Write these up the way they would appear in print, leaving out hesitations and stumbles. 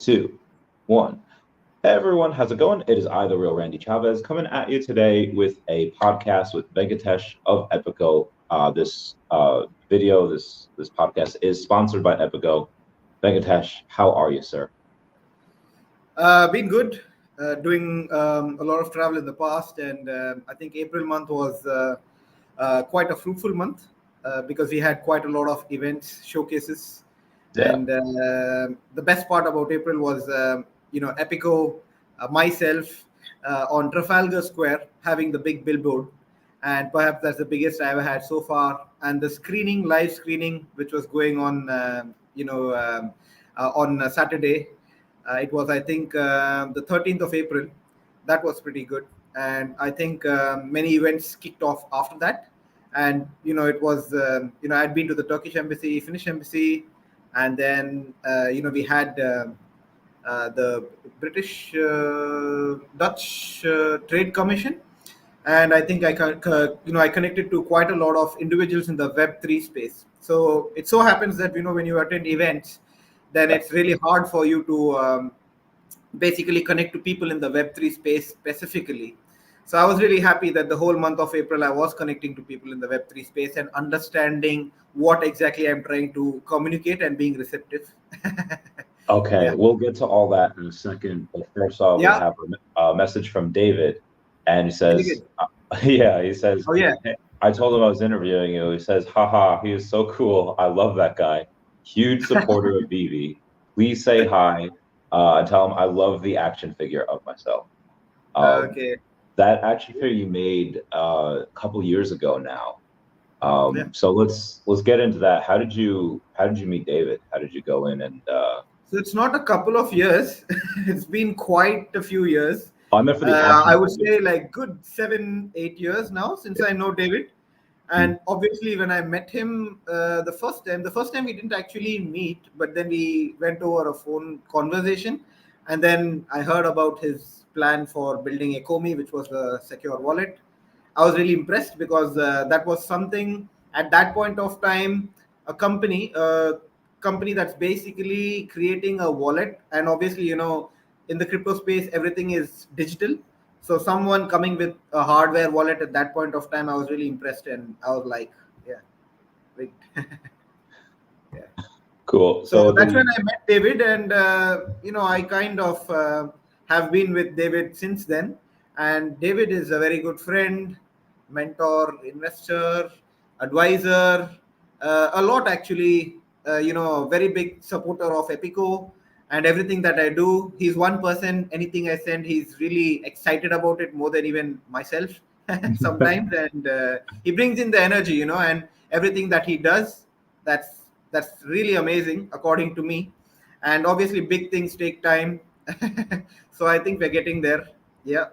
2, 1. Hey everyone, how's it going? It is I, the real Randy Chavez, coming at you today with a podcast with Venkatesh of Epiko. This podcast is sponsored by Epico. Venkatesh, how are you, sir? Been good. Doing a lot of travel in the past, and I think April month was quite a fruitful month because we had quite a lot of events, showcases, Yeah. and the best part about April was Epico, myself on Trafalgar Square having the big billboard, and perhaps that's the biggest I ever had so far. And the live screening, which was going on, on Saturday. It was, I think, the 13th of April. That was pretty good. And I think many events kicked off after that. And, it was, I'd been to the Turkish embassy, Finnish embassy, and then, we had the British Dutch Trade Commission. And I think I connected to quite a lot of individuals in the Web3 space. So it so happens that, when you attend events, then it's really hard for you to basically connect to people in the Web3 space specifically. So I was really happy that the whole month of April I was connecting to people in the Web3 space and understanding what exactly I'm trying to communicate and being receptive. Okay, Yeah. we'll get to all that in a second. But first off, we Yeah. have a message from David, and he Very says, good. he says, Oh yeah. "Hey, I told him I was interviewing you. He says, haha, he is so cool. I love that guy. Huge supporter of Vivi. Please say hi and tell him I love the action figure of myself." Um, Okay. that action figure you made a couple years ago now. Yeah. So let's get into that. How did you meet David? How did you go in and So it's not a couple of years. It's been quite a few years. I meant for the action I would figure. say like good 7, 8 years now since I know David. And obviously, when I met him the first time we didn't actually meet, but then we went over a phone conversation, and then I heard about his plan for building Ecomi, which was a secure wallet. I was really impressed because that was something at that point of time, a company that's basically creating a wallet, and obviously, in the crypto space, everything is digital. So someone coming with a hardware wallet at that point of time, I was really impressed, and I was like, yeah, great. Yeah. Cool. So So that's when the I met David, and I kind of have been with David since then. And David is a very good friend, mentor, investor, advisor, a lot actually. Very big supporter of Epico and everything that I do. He's one person. Anything I send, he's really excited about it more than even myself sometimes. And he brings in the energy, and everything that he does. That's really amazing according to me, and obviously big things take time. So I think we're getting there. Yeah.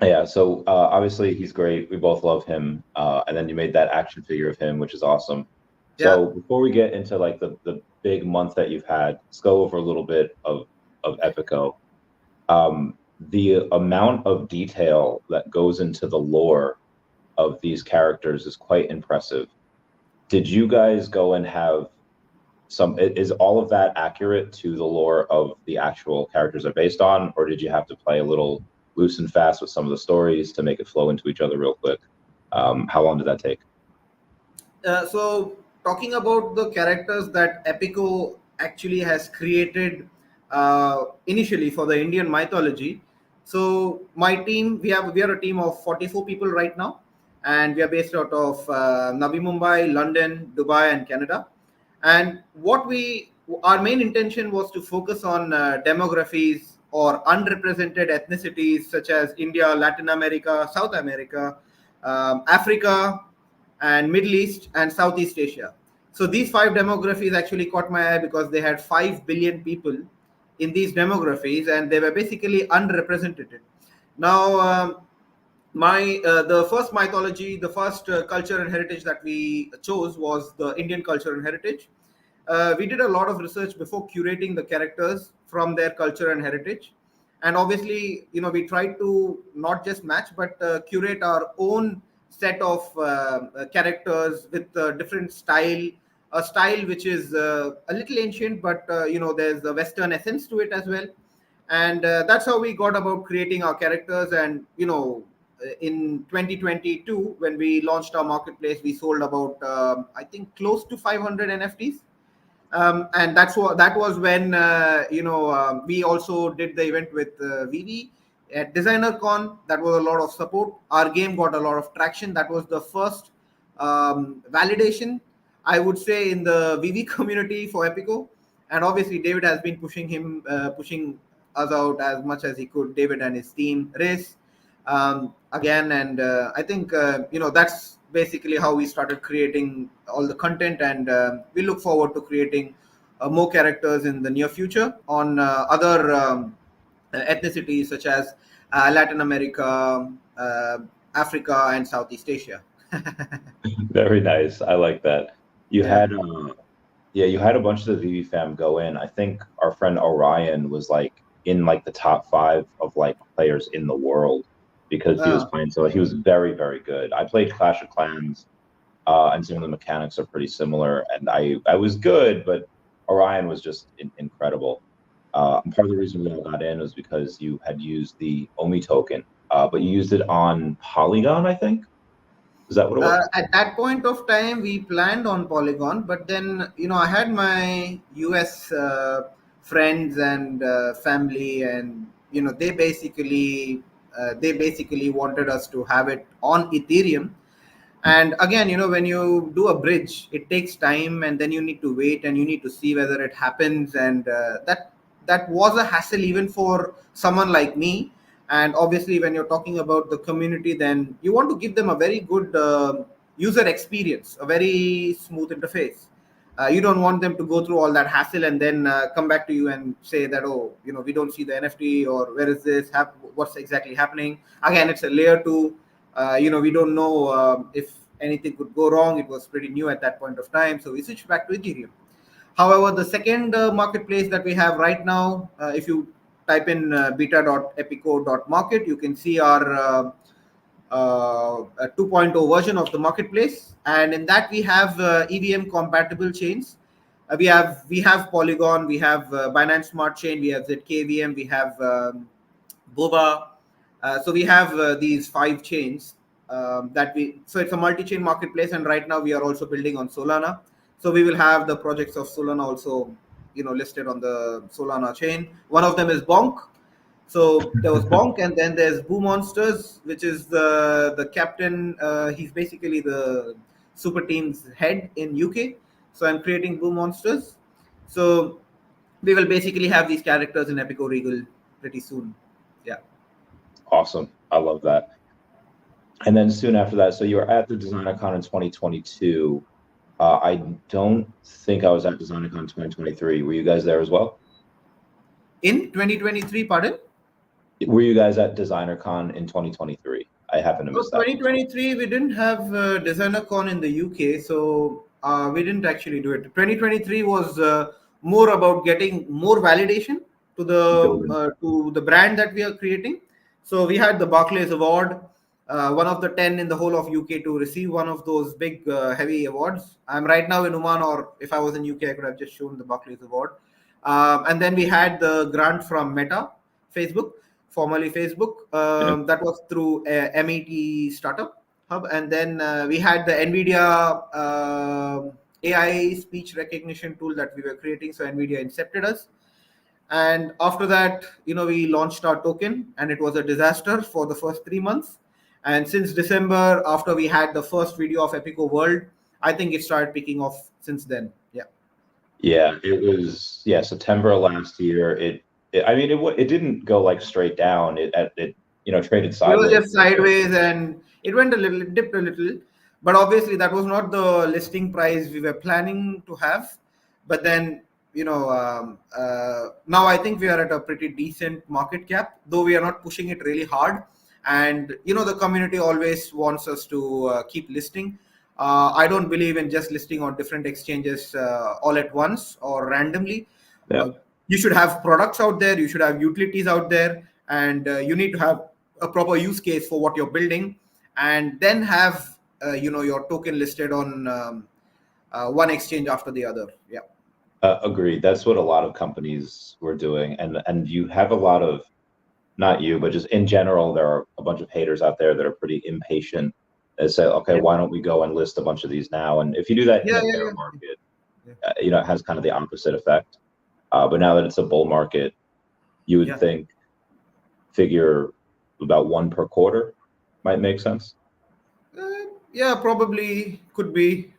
Yeah, so obviously he's great. We both love him. And then you made that action figure of him, which is awesome. Yeah. So before we get into like the big month that you've had, let's go over a little bit of Epico. The amount of detail that goes into the lore of these characters is quite impressive. Did you guys go and have is all of that accurate to the lore of the actual characters they're based on, or did you have to play a little loose and fast with some of the stories to make it flow into each other real quick? How long did that take? So talking about the characters that Epico actually has created initially for the Indian mythology. So my team, we are a team of 44 people right now, and we are based out of Navi Mumbai, London, Dubai, and Canada. And our main intention was to focus on demographies or unrepresented ethnicities such as India, Latin America, South America, Africa, and Middle East and Southeast Asia. So these five demographies actually caught my eye because they had 5 billion people in these demographies, and they were basically underrepresented. Now, my the first mythology, the first culture and heritage that we chose was the Indian culture and heritage. We did a lot of research before curating the characters from their culture and heritage, and obviously, we tried to not just match but curate our own set of characters with different style, a style which is a little ancient, but there's a Western essence to it as well. And that's how we got about creating our characters. And in 2022, when we launched our marketplace, we sold about I think close to 500 NFTs. And that was when we also did the event with VV at DesignerCon. That was a lot of support. Our game got a lot of traction. That was the first validation, I would say, in the VV community for Epico. And obviously David has been pushing us out as much as he could, David and his team race again. And I think that's basically how we started creating all the content. And we look forward to creating more characters in the near future on other ethnicities such as Latin America, Africa, and Southeast Asia. Very nice. I like that. You Yeah. had you had a bunch of the VV fam go in. I think our friend Orion was like in like the top 5 of like players in the world because he was playing. So he was very, very good. I played Clash of Clans, and some of the mechanics are pretty similar. And I was good, but Orion was just incredible. Part of the reason we all got in was because you had used the OMI token, but you used it on Polygon, I think. Is that what it was? At that point of time, we planned on Polygon, but then I had my US friends and family, and they basically wanted us to have it on Ethereum. And again, when you do a bridge, it takes time, and then you need to wait, and you need to see whether it happens. And that was a hassle even for someone like me. And obviously, when you're talking about the community, then you want to give them a very good user experience, a very smooth interface. You don't want them to go through all that hassle and then come back to you and say that, oh, we don't see the NFT, or where is this, what's exactly happening. Again, it's a layer 2. We don't know if anything could go wrong. It was pretty new at that point of time, so we switched back to Ethereum. However, the second marketplace that we have right now, if you type in beta.epico.market, you can see our 2.0 version of the marketplace. And in that, we have EVM compatible chains. We have Polygon, we have Binance Smart Chain, we have ZKVM, we have Boba. So we have these 5 chains so it's a multi-chain marketplace. And right now we are also building on Solana. So we will have the projects of Solana also, listed on the Solana chain. One of them is Bonk. So there was Bonk, and then there's Boo Monsters, which is the captain. He's basically the super team's head in UK. So I'm creating Boo Monsters. So we will basically have these characters in Epico Regal pretty soon. Yeah. Awesome. I love that. And then soon after that, so you were at the DesignerCon in 2022. I don't think I was at DesignerCon 2023. Were you guys there as well? In 2023, pardon? Were you guys at DesignerCon in 2023? I happen to miss that. 2023, we didn't have DesignerCon in the UK, so we didn't actually do it. 2023 was more about getting more validation to the brand that we are creating. So we had the Barclays Award, one of the 10 in the whole of UK to receive one of those big, heavy awards. I'm right now in Oman, or if I was in UK, I could have just shown the Barclays Award. And then we had the grant from Meta, Facebook, formerly Facebook. That was through MET Startup Hub. And then we had the NVIDIA AI speech recognition tool that we were creating. So NVIDIA incepted us. And after that, we launched our token, and it was a disaster for the first 3 months. And since December, after we had the first video of Epico World, I think it started picking off since then. Yeah. Yeah, it was September last year. It didn't go like straight down. It traded sideways. It was just sideways, and it dipped a little. But obviously, that was not the listing price we were planning to have. But then, now I think we are at a pretty decent market cap, though we are not pushing it really hard. And the community always wants us to keep listing. I don't believe in just listing on different exchanges all at once or randomly. Yeah. You should have products out there, you should have utilities out there, and you need to have a proper use case for what you're building, and then have your token listed on one exchange after the other. Yeah. Agreed. That's what a lot of companies were doing, and you have a lot of, not you, but just in general, there are a bunch of haters out there that are pretty impatient. They say, okay, Yeah. why don't we go and list a bunch of these now? And if you do that in Yeah. a bear Yeah. market, Yeah. it has kind of the opposite effect. But now that it's a bull market, you would Yeah. think figure about one per quarter might make sense. Yeah, probably could be.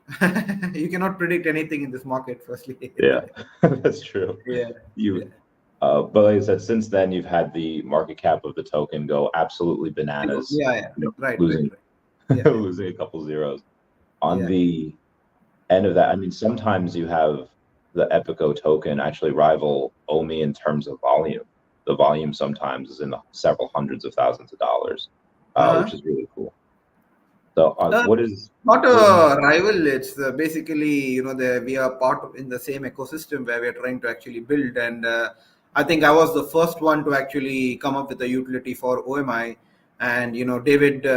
You cannot predict anything in this market, firstly. Yeah, that's true. Yeah. Yeah. You, but like I said, since then you've had the market cap of the token go absolutely bananas, Yeah. Yeah. Right. Right. losing Right. Yeah. Yeah. losing a couple zeros. On Yeah. the end of that, I mean, sometimes you have the Epico token actually rival OMI in terms of volume. The volume sometimes is in the several hundreds of thousands of dollars, which Uh-huh. is really cool. So, Uh, what is Not what is a rival. It's basically, we are part of in the same ecosystem where we are trying to actually build. And I think I was the first one to actually come up with a utility for OMI. And, David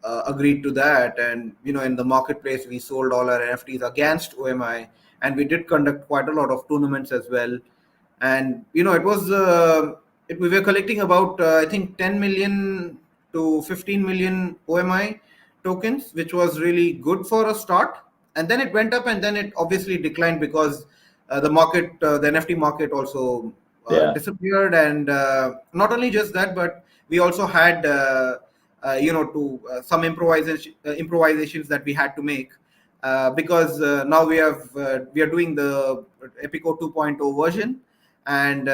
agreed to that. And, in the marketplace, we sold all our NFTs against OMI. And we did conduct quite a lot of tournaments as well. And, it was, we were collecting about, I think, 10 million to 15 million OMI tokens, which was really good for a start. And then it went up, and then it obviously declined because the NFT market also yeah, disappeared. And not only just that, but we also had, some improvisations that we had to make. Because now we are doing the Epico 2.0 version, and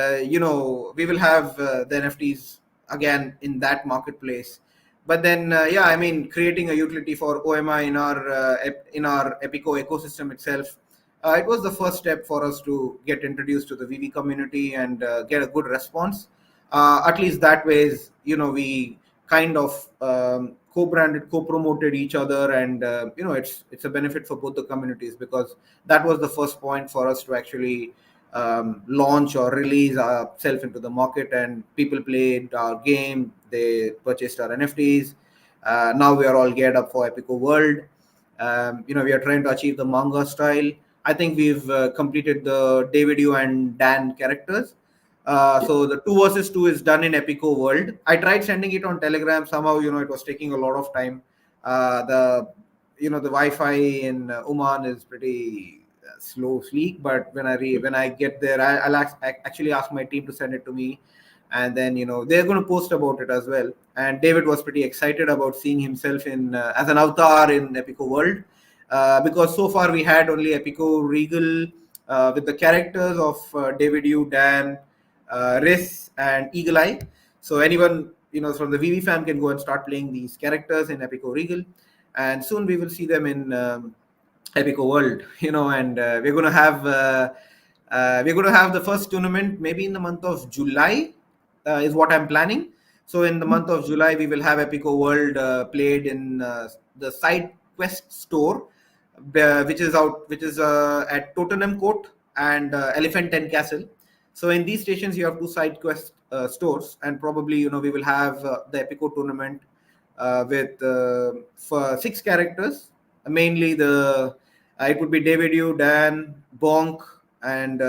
we will have the NFTs again in that marketplace. But then yeah, I mean, creating a utility for OMI in our Epico ecosystem itself, it was the first step for us to get introduced to the VV community and get a good response. At least that ways, we kind of co-branded, co-promoted each other, and it's a benefit for both the communities, because that was the first point for us to actually launch or release ourselves into the market, and people played our game, they purchased our NFTs. Now we are all geared up for Epico World. We are trying to achieve the manga style. I think we've completed the David Yu and Dan characters. So the 2 versus 2 is done in Epico World. I tried sending it on Telegram. Somehow, it was taking a lot of time. The Wi-Fi in Oman is pretty slow, sleek. But when I get there, I'll actually ask my team to send it to me, and then they're going to post about it as well. And David was pretty excited about seeing himself in as an avatar in Epico World, because so far we had only Epico Regal with the characters of David Yu, Dan, Riss, and Eagle Eye. So anyone from the VV fam can go and start playing these characters in Epico Regal, and soon we will see them in Epico World. And we're going to have the first tournament maybe in the month of July, is what I'm planning. So in the month of July, we will have Epico World played in the side quest store, which is at Tottenham Court and Elephant and Castle. So in these stations, you have two side quest stores, and probably we will have the Epico tournament with for 6 characters. Mainly it would be David Yu, Dan, Bonk, and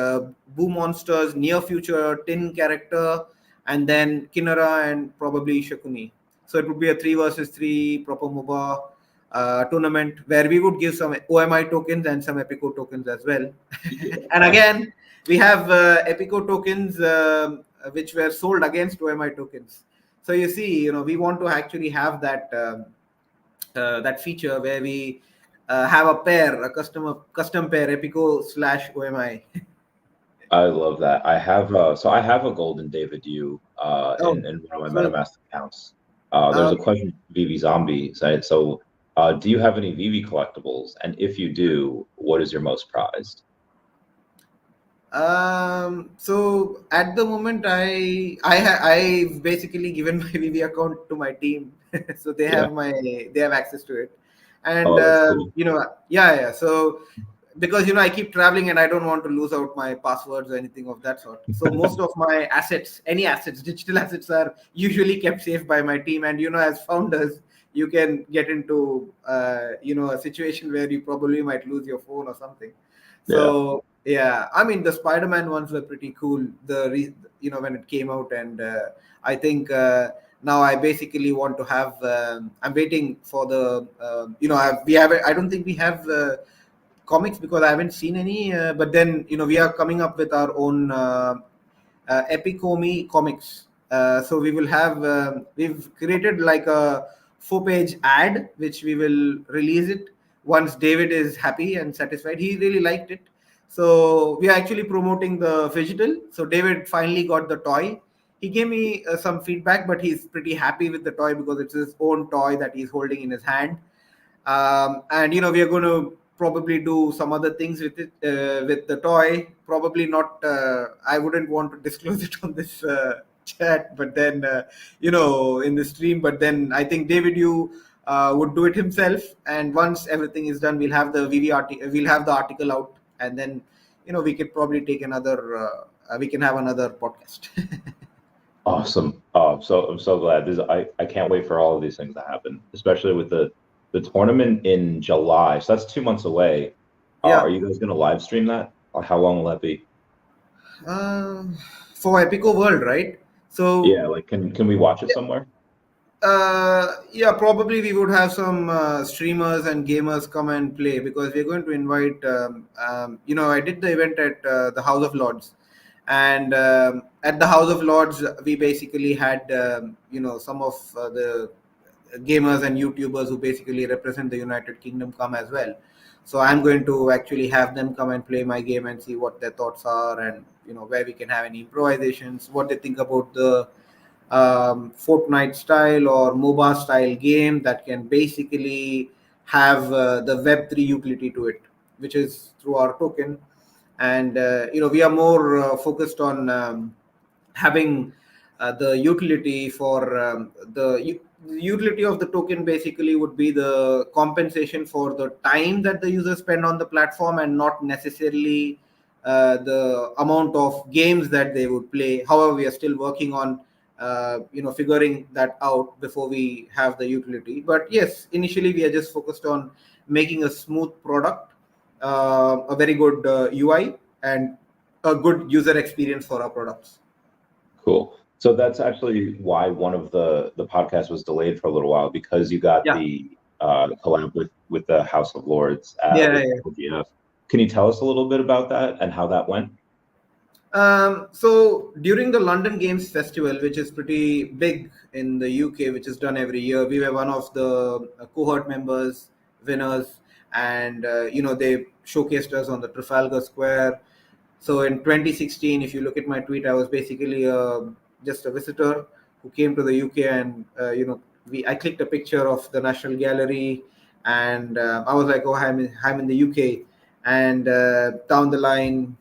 Boo Monsters, Near Future, Tin character, and then Kinara and probably Shakuni. So it would be a 3 versus 3 proper MOBA tournament where we would give some OMI tokens and some Epico tokens as well. And again, we have Epico tokens which were sold against OMI tokens. So you see, we want to actually have that feature where we have a custom pair, Epico / OMI. I love that. I have a golden David Yu Oh, in one of my so MetaMask accounts. There's a okay. question VV Zombie said, so do you have any VV collectibles? And if you do, what is your most prized? So at the moment, I've basically given my VV account to my team, so Yeah. they have access to it, and Oh, that's cool. yeah. So because I keep traveling and I don't want to lose out my passwords or anything of that sort. So most of my assets, any assets, digital assets, are usually kept safe by my team. And as founders, you can get into a situation where you probably might lose your phone or something. Yeah. So yeah, I mean the Spider-Man ones were pretty cool. When it came out, and I think now I basically want to have. I'm waiting for the. We have. I don't think we have. Comics because I haven't seen any. But then we are coming up with our own Epicomi comics. So we will have we've created like a 4-page ad which we will release it once David is happy and satisfied. He really liked it. So we are actually promoting the phygital. So David finally got the toy. He gave me some feedback, but he's pretty happy with the toy because it's his own toy that he's holding in his hand. And we are going to probably do some other things with it, with the toy. Probably not. I wouldn't want to disclose it on this chat, but then in the stream. But then I think David, you would do it himself. And once everything is done, we'll have the we'll have the article out, and then we could probably take another. We can have another podcast. Awesome. So I'm so glad. I can't wait for all of these things to happen, especially with the tournament in July. So that's 2 months away. Yeah. Are you guys going to live stream that? Or how long will that be? For Epico World, right? So Yeah, like can we watch it somewhere? yeah, probably we would have some streamers and gamers come and play because we're going to invite. I did the event at the House of Lords, and at the House of Lords, we basically had some of the gamers and YouTubers who basically represent the United Kingdom come as well. So I'm going to actually have them come and play my game and see what their thoughts are, and where we can have any improvisations, what they think about the Fortnite style or MOBA style game that can basically have the Web3 utility to it, which is through our token. And we are more focused on having the utility for the utility of the token basically would be the compensation for the time that the user spend on the platform, and not necessarily the amount of games that they would play. However, we are still working on figuring that out before we have the utility. But yes, initially we are just focused on making a smooth product, a very good UI, and a good user experience for our products. Cool. So that's actually why one of the podcasts was delayed for a little while, because you got Yeah. the collab with the House of Lords Yeah, with yeah. LGF. Can you tell us a little bit about that and how that went? So during the London Games Festival, which is pretty big in the UK, which is done every year, we were one of the cohort members, winners, and they showcased us on the Trafalgar Square. So in 2016, if you look at my tweet, I was basically just a visitor who came to the UK, and I clicked a picture of the National Gallery, and I was like, oh, I'm in the UK, and down the line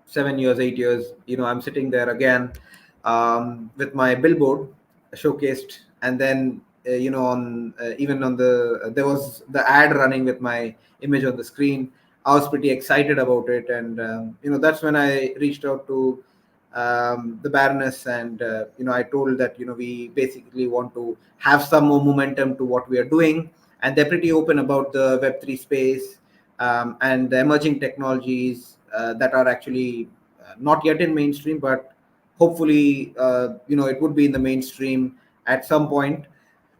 7 years, 8 years, I'm sitting there again with my billboard showcased, and then on even on there was the ad running with my image on the screen. I was pretty excited about it, and that's when I reached out to the Baroness, and I told that we basically want to have some more momentum to what we are doing, and they're pretty open about the Web3 space and the emerging technologies that are actually not yet in mainstream, but hopefully it would be in the mainstream at some point.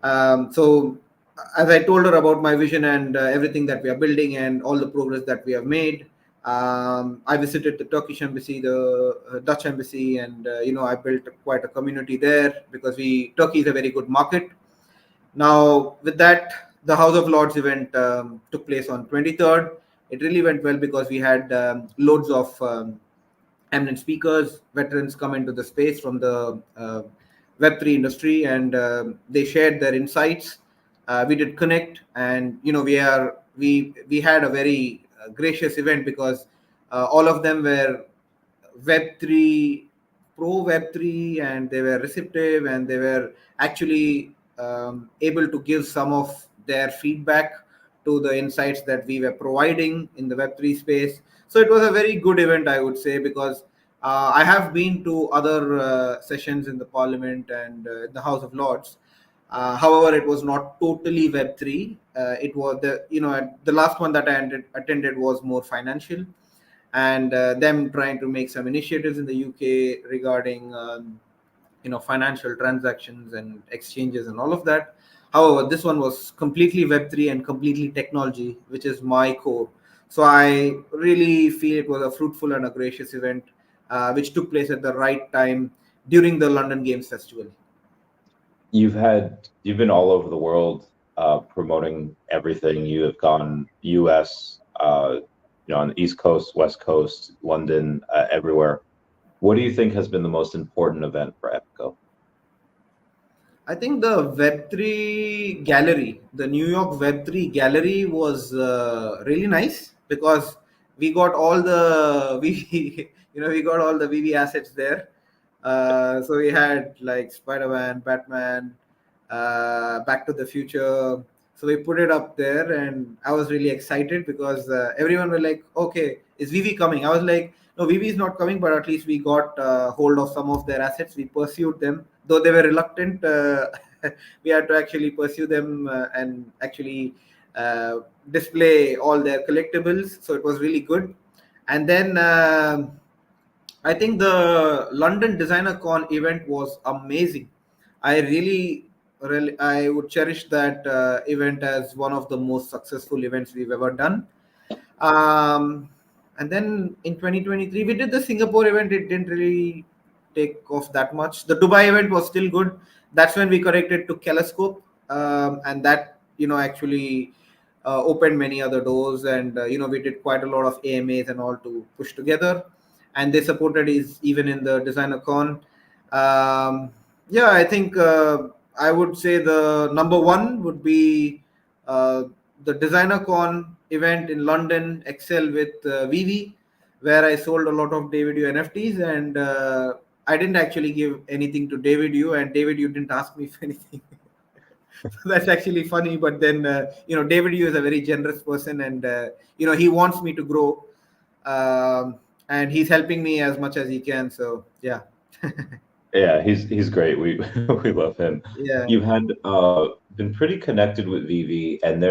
So as I told her about my vision and everything that we are building and all the progress that we have made, I visited the Turkish embassy, the Dutch embassy, and I built quite a community there because Turkey is a very good market. Now, with that, the House of Lords event took place on 23rd. It really went well because we had loads of eminent speakers, veterans come into the space from the Web3 industry, and they shared their insights. We did connect, and we had a very gracious event because all of them were Web3 pro Web3, and they were receptive, and they were actually able to give some of their feedback to the insights that we were providing in the Web3 space. So it was a very good event, I would say, because I have been to other sessions in the Parliament and the House of Lords. However, it was not totally Web3. It was the last one that I attended was more financial, and them trying to make some initiatives in the UK regarding financial transactions and exchanges and all of that. However, this one was completely Web3 and completely technology, which is my core. So I really feel it was a fruitful and a gracious event, which took place at the right time during the London Games Festival. You've been all over the world promoting everything. You have gone US, on the East Coast, West Coast, London, everywhere. What do you think has been the most important event for Epico? I think the Web3 gallery, the New York Web3 gallery was really nice because we got all the we got all the VV assets there. So we had like Spider-Man, Batman, Back to the Future. So we put it up there, and I was really excited because everyone were like, "Okay, is VV coming?" I was like, "No, VV is not coming, but at least we got hold of some of their assets. We pursued them, though they were reluctant. We had to actually pursue them and actually uh, display all their collectibles. So it was really good. And then I think the London Designer Con event was amazing. I really, I would cherish that event as one of the most successful events we've ever done. Um, and then in 2023, we did the Singapore event. It didn't really take off that much. The Dubai event was still good. That's when we corrected to Telescope, and that actually opened many other doors. And we did quite a lot of AMAs and all to push together, and they supported is even in the Designer Con. Yeah, I think I would say the number one would be uh, the Designer Con event in London, Excel with VV, where I sold a lot of David U NFTs, and I didn't actually give anything to David U, and David U didn't ask me for anything. That's actually funny. But then, David U is a very generous person, and he wants me to grow, and he's helping me as much as he can. So yeah, Yeah, he's great. We we love him. yeah, You've had been pretty connected with VV, and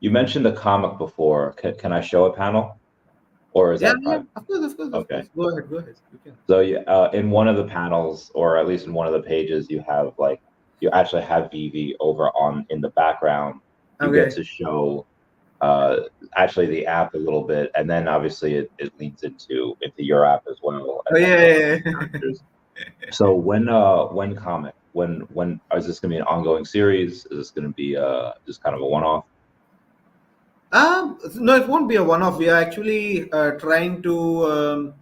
you mentioned the comic before. Can I show a panel, or is yeah, that yeah. private? Of course, of course, of Okay. course. Go ahead, go ahead. You can. So yeah, in one of the panels, or at least in one of the pages, you actually have VV over on in the background. You get Okay. to show uh, actually the app a little bit, and then obviously it leads into your app as well, Oh and then yeah, the other yeah, yeah. characters. So when comic when is this going to be an ongoing series? Is this going to be just kind of a one off? No, it won't be a one-off. We are actually trying to,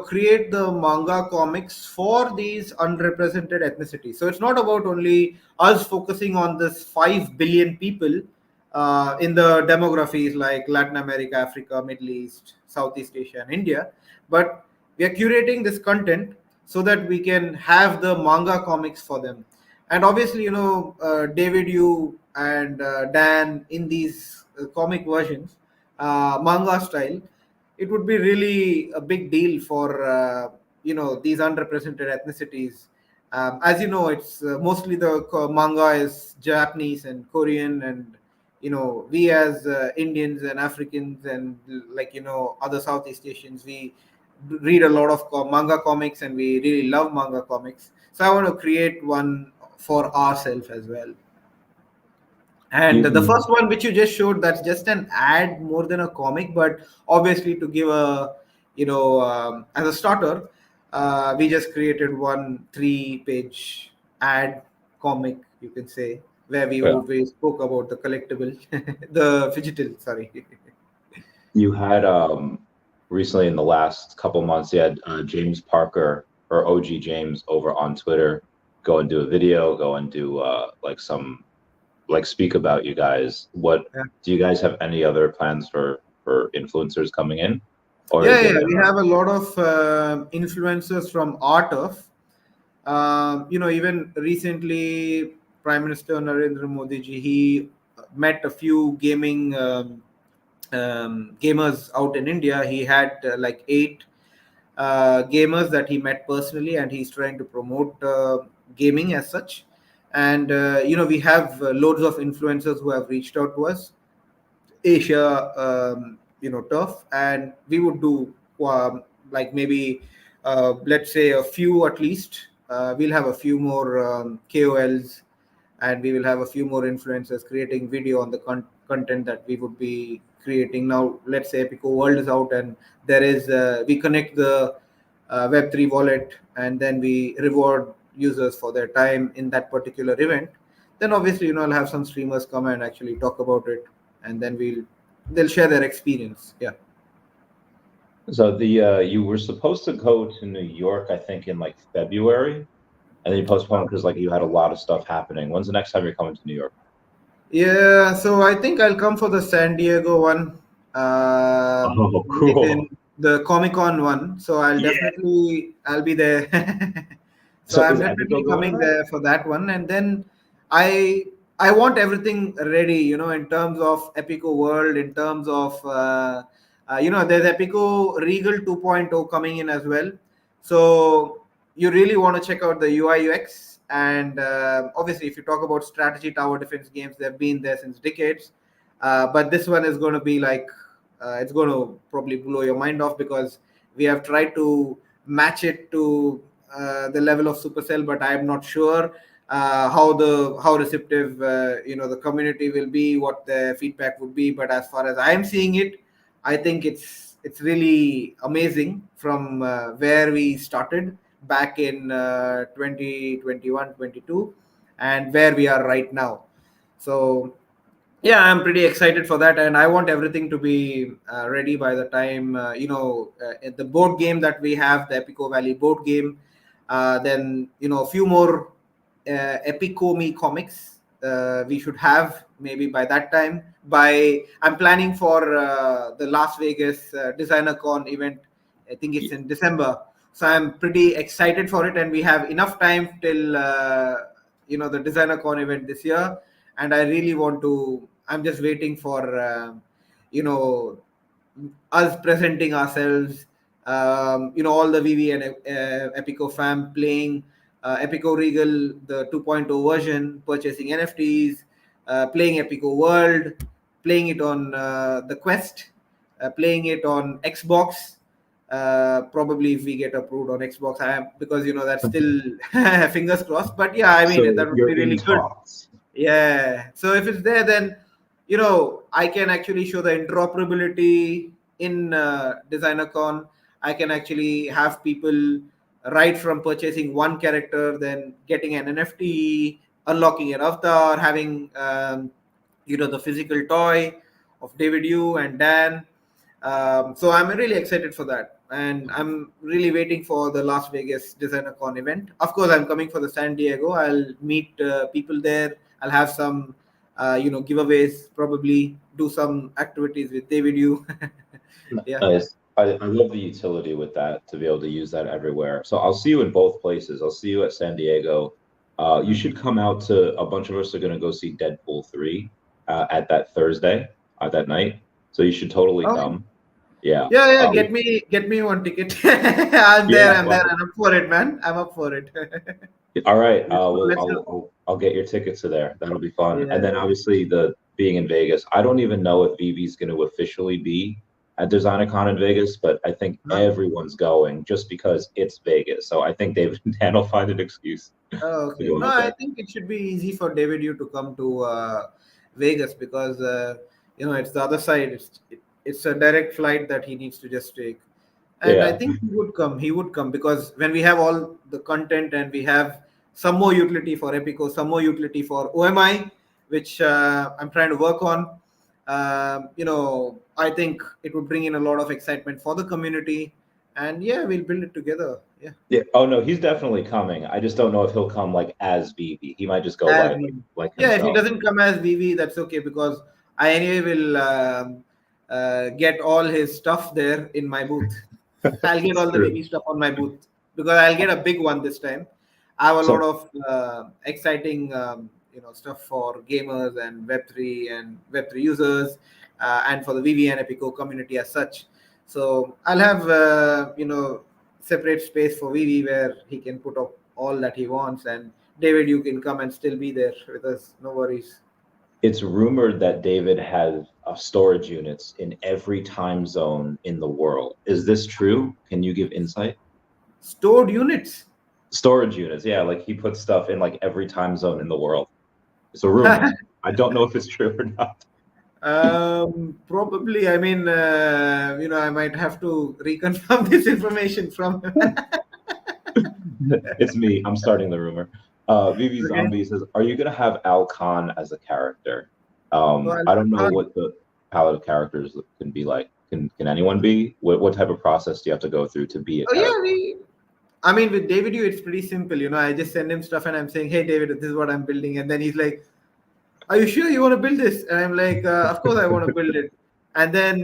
create the manga comics for these unrepresented ethnicities. So it's not about only us focusing on this 5 billion people in the demographies like Latin America, Africa, Middle East, Southeast Asia, and India, but we are curating this content so that we can have the manga comics for them. And obviously, David Yu and Dan in these comic versions, manga style, it would be really a big deal for these underrepresented ethnicities. As you know, it's mostly the manga is Japanese and Korean, and we as Indians and Africans and like other Southeast Asians, we read a lot of manga comics, and we really love manga comics. So I want to create one for ourselves as well. And the You first one which you just showed, that's just an ad more than a comic, but obviously to give a as a starter, we just created one 3-page ad comic, you can say, where yeah. we spoke about the collectible, the phygital, sorry. You had recently in the last couple months you had James Parker or OG James over on Twitter go and do a video, go and do speak about you guys. What do you guys have any other plans for influencers coming in, or Yeah, is it yeah, we have a lot of influencers from art of. Even recently, Prime Minister Narendra Modi ji, he met a few gamers out in India. He had like 8 gamers that he met personally, and he's trying to promote gaming as such. And we have loads of influencers who have reached out to us, Asia, turf, and we would do like maybe let's say a few at least. We'll have a few more KOLs, and we will have a few more influencers creating video on the content that we would be creating. Now, let's say Epico World is out, and there is we connect the Web3 wallet, and then we reward users for their time in that particular event. Then obviously, I'll have some streamers come and actually talk about it, and then they'll share their experience. Yeah. So you were supposed to go to New York, I think, in like February, and then you postponed because like you had a lot of stuff happening. When's the next time you're coming to New York? Yeah, so I think I'll come for the San Diego one, Oh, within cool. the Comic Con one. So Yeah. I'll be there. So So I'm is Epico definitely going to coming that? there for that one, and then I I want everything ready, in terms of Epico World, in terms of there's Epico Regal 2.0 coming in as well. So you really want to check out the UI UX, and obviously, if you talk about strategy tower defense games, they've been there since decades. But this one is going to be like it's going to probably blow your mind off, because we have tried to match it to the level of Supercell, but I am not sure how receptive the community will be, what the feedback would be. But as far as I am seeing it, I think it's really amazing from where we started back in 2021 22, and where we are right now. So yeah, I'm pretty excited for that, and I want everything to be ready by the time the board game that we have, the Epico Valley board game. Then a few more Epico Me comics we should have maybe by that time. I'm planning for the Las Vegas Designer Con event. I think it's in December, so I'm pretty excited for it, and we have enough time till the Designer Con event this year. And I really want to. I'm just waiting for you know us presenting ourselves. All the VV and Epico fam playing Epico Regal, the 2.0 version, purchasing NFTs, playing Epico World, playing it on the Quest, playing it on Xbox. Probably if we get approved on Xbox, I am, because that's still fingers crossed. But yeah, I mean So that would be you're in really good. talks. Yeah. So if it's there, then I can actually show the interoperability in DesignerCon. I can actually have people right from purchasing one character, then getting an NFT, unlocking an avatar, having the physical toy of David Yu and Dan. So I'm really excited for that, and I'm really waiting for the Las Vegas Designer Con event. Of course, I'm coming for the San Diego. I'll meet people there. I'll have some, giveaways. Probably do some activities with David Yu. Yeah. Nice. I love the utility with that to be able to use that everywhere. So I'll see you in both places. I'll see you at San Diego. You should come out to a bunch of us are going to go see Deadpool 3 at that Thursday, that night. So you should totally Oh, come. Yeah. yeah, yeah. Get me one ticket. I'm there. Yeah. I'm there. I'm up for it, man. I'm up for it. All right. Let's go. Well, Let's go. I'll get your tickets to there. That'll be fun. And then Yeah. obviously the being in Vegas. I don't even know if Vivi's going to officially be at DesignerCon in Vegas, but I think Huh? everyone's going just because it's Vegas. So I think David Dan will find an excuse Oh, to okay. go No, out I there. think it should be easy for David Yu to come to Vegas, because it's the other side. It's a direct flight that he needs to just take, and I Yeah. think he would come. He would come, because when we have all the content, and we have some more utility for Epico, some more utility for OMI, which I'm trying to work on. I think it would bring in a lot of excitement for the community, and yeah, we'll build it together. Yeah. Yeah. Oh no, he's definitely coming. I just don't know if he'll come like as Vivi. He might just go As like Yeah, if he himself. doesn't come as VV, that's okay, because I anyway will get all his stuff there in my booth. I'll get It's all the true. VV stuff on my booth, because I'll get a big one this time. I have a lot So of exciting stuff for gamers and Web3 and Web3 users, and for the VV and Epico community as such. So I'll have separate space for VV, where he can put up all that he wants, and David, you can come and still be there with us. No worries. It's rumored that David has storage units in every time zone in the world. Is this true? Can you give insight? Stored units. Storage units, yeah, like he puts stuff in like every time zone in the world. It's a rumor. I don't know if it's true or not. Probably. I mean, I might have to reconfirm this information from him. It's me. I'm starting the rumor. VV Okay. Zombie says, "Are you gonna have Al Khan as a character?" Well, I don't know what the palette of characters can be like. Can anyone be? What type of process do you have to go through to be a oh yeah, character? I mean, with David, it's pretty simple. I just send him stuff and I'm saying, "Hey, David, this is what I'm building," and then he's like, "Are you sure you want to build this?" And I'm like, "Of course I want to build it." And then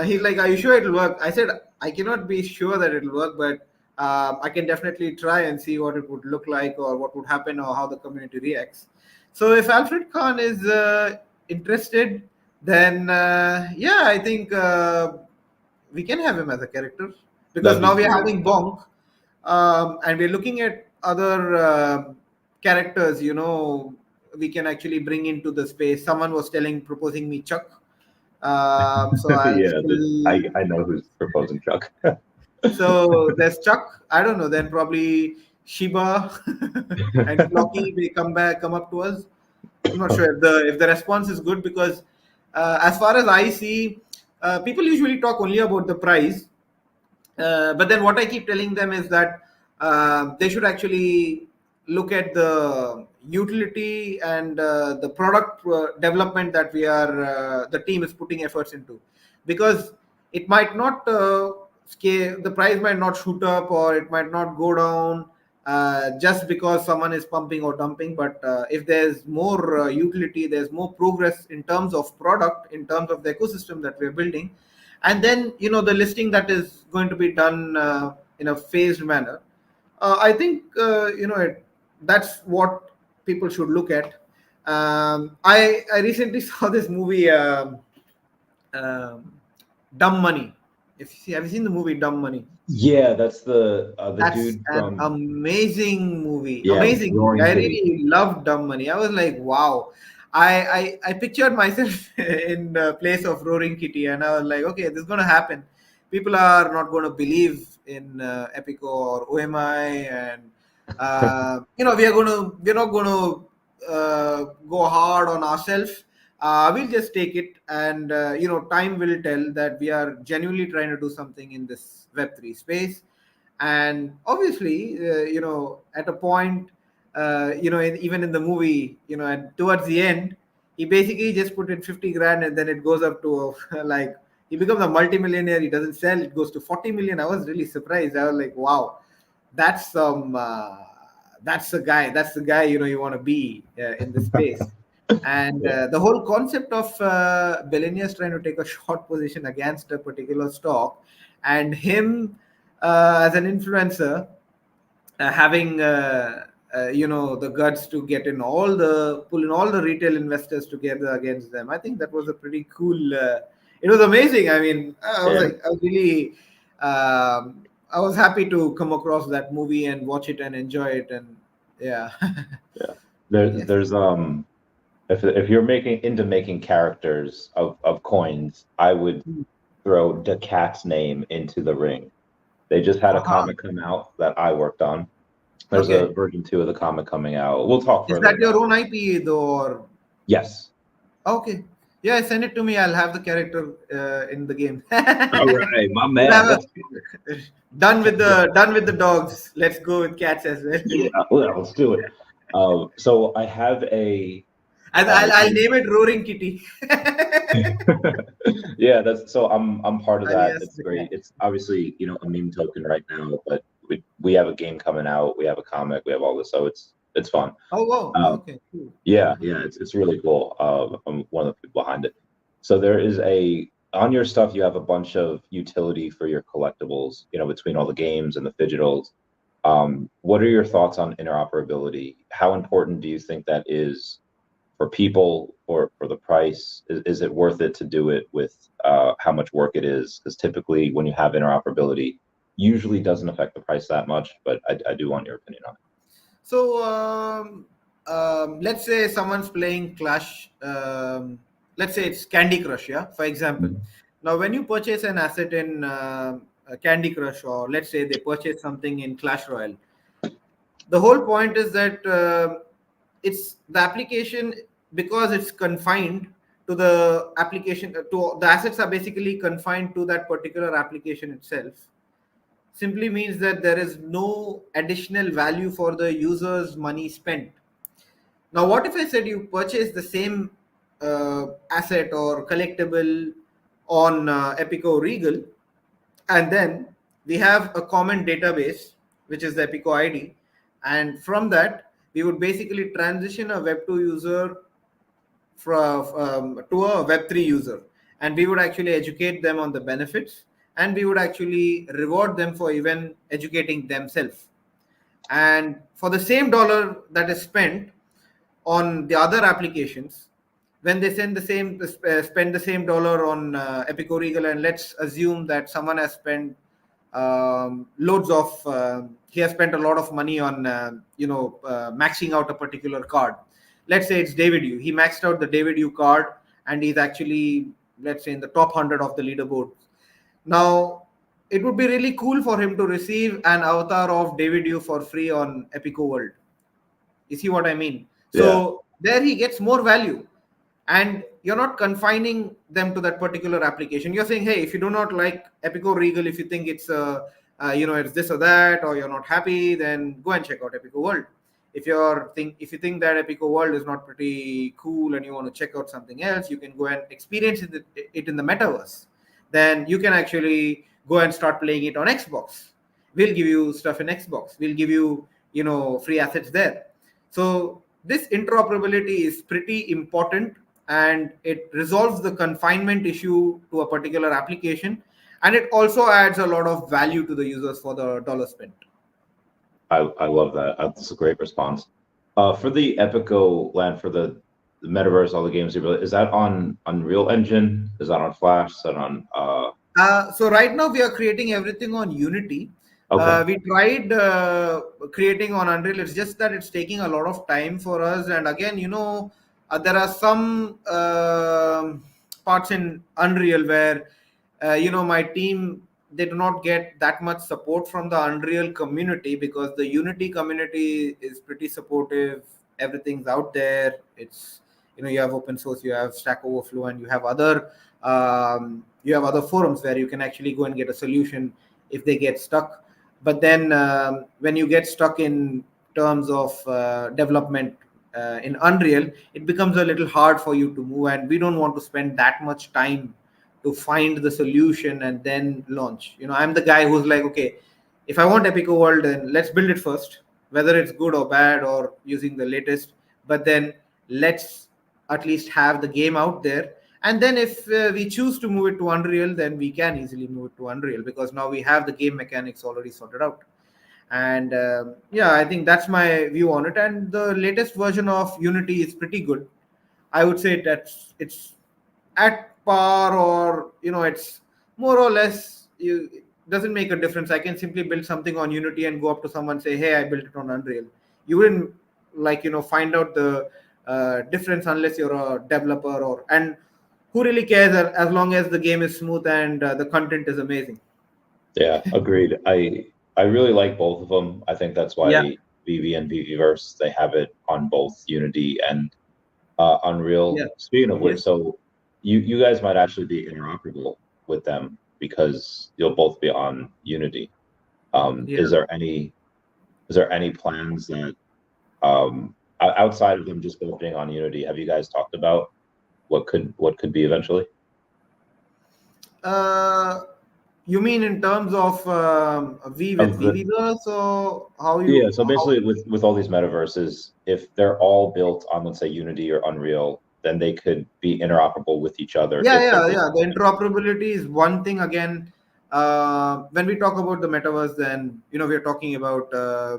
he's like, "Are you sure it'll work?" I said, "I cannot be sure that it'll work, but I can definitely try and see what it would look like or what would happen or how the community reacts." So if Alfred Kahn is interested, then yeah, I think we can have him as a character because That'd be now we are cool. having Bonk, and we're looking at other characters. We can actually bring into the space. Someone was proposing me Chuck. So I'll Yeah, still. I know who's proposing Chuck. So there's Chuck. I don't know. Then probably Shiba and Flocky. They come up to us. I'm not sure if the response is good because as far as I see, people usually talk only about the price. But then what I keep telling them is that they should actually look at the utility and the product development that the team is putting efforts into, because it might not scale, the price might not shoot up or it might not go down just because someone is pumping or dumping. But if there's more utility, there's more progress in terms of product, in terms of the ecosystem that we're building, and then the listing that is going to be done in a phased manner. I think that's what people should look at. I recently saw this movie, um, Dumb Money. Have you seen the movie Dumb Money? Yeah, that's the That's dude an from, amazing movie. yeah, Amazing movie. Roaring I Kitty. really loved Dumb Money. I was like, wow. I pictured myself in the place of Roaring Kitty, and I was like, okay, this is gonna happen. People are not going to believe in Epico or OMI, and we're not going to go hard on ourselves. We'll just take it, and time will tell that we are genuinely trying to do something in this Web3 space. And obviously at a point, even in the movie, and towards the end, he basically just put in 50 grand, and then it goes up to like he becomes a multimillionaire. He doesn't sell, it goes to 40 million. I was really surprised. I was like, wow, that's that's the guy you want to be in this space. And Yeah. the whole concept of billionaires trying to take a short position against a particular stock, and him as an influencer having the guts to pull in all the retail investors together against them. I think that was a pretty cool. It was amazing. I mean, Yeah. I was really, I was happy to come across that movie and watch it and enjoy it. And yeah, Yeah. There, yes. there's if you're making characters of coins, I would throw the cat's name into the ring. They just had a Aha. comic come out that I worked on. There's a Okay. version 2 of the comic coming out. We'll talk Is further that your about own it. IP though? Or Yes. okay. Yeah, send it to me. I'll have the character in the game. All right, my We'll man. have Let's done with the dogs. Let's go with cats as well. yeah, well, let's do it. So I have a And uh, I'll name it Roaring Kitty, yeah, that's so I'm part of that. alias It's the great. cat. It's obviously, a meme token right now, but we have a game coming out, we have a comic, we have all this, so it's fun. Oh wow. Um, Okay. Cool. yeah, yeah, it's really cool. I'm one of the people behind it. So there is on your stuff you have a bunch of utility for your collectibles, between all the games and the phygitals. What are your thoughts on interoperability? How important do you think that is for people or for the price? Is it worth it to do it with how much work it is? Because typically when you have interoperability, usually doesn't affect the price that much, but I do want your opinion on it. So let's say someone's playing Clash. Let's say it's Candy Crush, yeah, for example. Mhm. Now, when you purchase an asset in Candy Crush, or let's say they purchase something in Clash Royale, the whole point is that it's the application, because it's confined to the application, to the assets are basically confined to that particular application itself, simply means that there is no additional value for the user's money spent. Now, what if I said you purchase the same asset or collectible on Epico Regal, and then we have a common database, which is the Epico ID, and from that we would basically transition a Web2 user from to a Web3 user, and we would actually educate them on the benefits, and we would actually reward them for even educating themselves. And for the same dollar that is spent on the other applications, when they spend the same dollar on Epico Regal, and let's assume that someone has spent loads of he has spent a lot of money on maxing out a particular card. Let's say it's David Yu. He maxed out the David Yu card, and he's actually, let's say, in the top 100 of the leaderboard. Now, it would be really cool for him to receive an avatar of David Yu for free on Epico World. You see what I mean? Yeah. So there he gets more value, and you're not confining them to that particular application. You're saying, hey, if you do not like Epico Regal, if you think it's it's this or that, or you're not happy, then go and check out Epico World. If you think that Epico World is not pretty cool and you want to check out something else, you can go and experience it in the metaverse. Then you can actually go and start playing it on Xbox. We'll give you stuff in Xbox. We'll give you free assets there. So this interoperability is pretty important, and it resolves the confinement issue to a particular application, and it also adds a lot of value to the users for the dollar spent. I love that. That's a great response. For the Epico land, for the metaverse, all the games, is that on Unreal Engine? Is that on Flash? Is that on? So right now we are creating everything on Unity. Okay. We tried creating on Unreal. It's just that it's taking a lot of time for us. And again, there are some parts in Unreal where, my team, they do not get that much support from the Unreal community, because the Unity community is pretty supportive. Everything's out there. It's, you have open source, you have Stack Overflow, and you have other forums where you can actually go and get a solution if they get stuck. But then when you get stuck in terms of development in Unreal, it becomes a little hard for you to move, and we don't want to spend that much time to find the solution and then launch. I'm the guy who's like, okay, if I want Epico World, then let's build it first, whether it's good or bad or using the latest. But then let's at least have the game out there, and then if we choose to move it to Unreal, then we can easily move it to Unreal, because now we have the game mechanics already sorted out. And yeah, I think that's my view on it. And the latest version of Unity is pretty good. I would say that it's at par, or it's more or less, it doesn't make a difference. I can simply build something on Unity and go up to someone and say, hey, I built it on Unreal. You wouldn't find out the difference unless you're a developer, or and who really cares, as long as the game is smooth and the content is amazing. Yeah, agreed. I really like both of them. I think that's Yeah. why VV and VVverse, they have it on both Unity and Unreal. Yeah. Speaking of which, Yes. so you guys might actually be interoperable with them because you'll both be on Unity. Yeah. Is there any plans that outside of them just both being on Unity, have you guys talked about what could be eventually? uh, you mean in terms of V with Of the VVverse, or Yeah, so how? basically with all these metaverses, if they're all built on, let's say, Unity or Unreal, then they could be interoperable with each other Yeah, if they're yeah, both yeah. The open. interoperability is one thing. Again, when we talk about the metaverse, then we're talking about uh,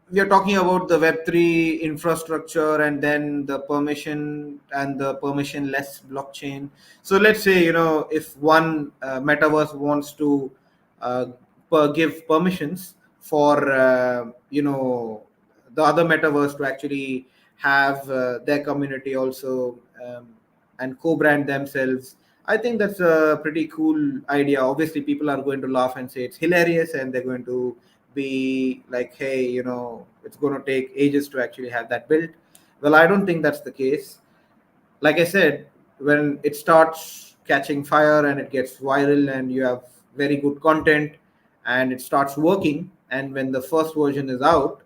the Web3 infrastructure, and then the permission and the permissionless blockchain. So let's say, if one metaverse wants to give permissions for the other metaverse to actually have their community also, and co-brand themselves. I think that's a pretty cool idea. Obviously, people are going to laugh and say it's hilarious, and they're going to be like, hey, it's going to take ages to actually have that built. Well, I don't think that's the case. Like I said, when it starts catching fire and it gets viral and you have very good content and it starts working, and when the first version is out,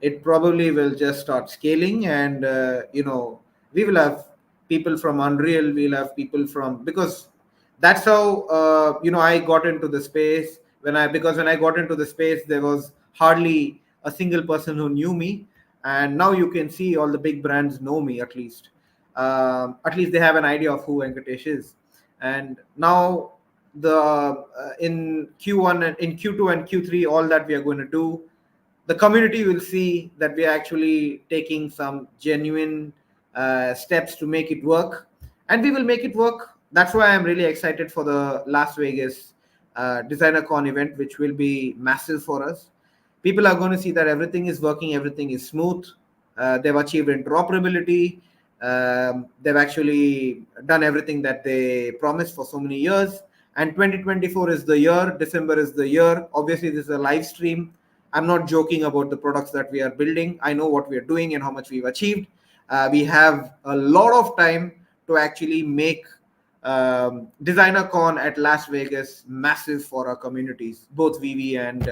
it probably will just start scaling. And we will have people from Unreal, we'll have people from, because that's how I got into the space. When I got into the space, there was hardly a single person who knew me, and now you can see all the big brands know me. At least they have an idea of who Venkatesh is. And now the in Q1 and in Q2 and Q3, all that we are going to do, the community will see that we are actually taking some genuine steps to make it work, and we will make it work. That's why I'm really excited for the Las Vegas Designer Con event, which will be massive for us. People are going to see that everything is working, everything is smooth. They've achieved interoperability. They've actually done everything that they promised for so many years. And 2024 is the year, December is the year. Obviously, this is a live stream. I'm not joking about the products that we are building. I know what we are doing and how much we've achieved. We have a lot of time to actually make DesignerCon at Las Vegas massive for our communities, both VV and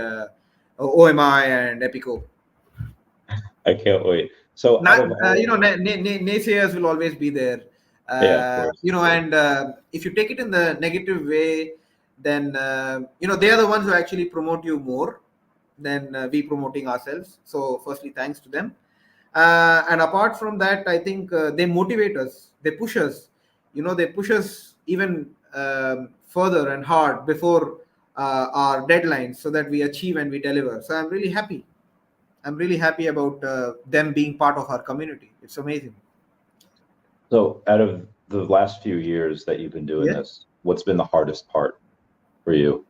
OMI and Epico. I can't wait. So out of all, Naysayers will always be there. yeah, of course. And if you take it in the negative way, then they are the ones who actually promote you more than we promoting ourselves. So firstly, thanks to them. And apart from that, I think they motivate us, they push us. They push us even further and hard before our deadlines, so that we achieve and we deliver. So I'm really happy about them being part of our community. It's amazing. So out of the last few years that you've been doing this, what's been the hardest part for you?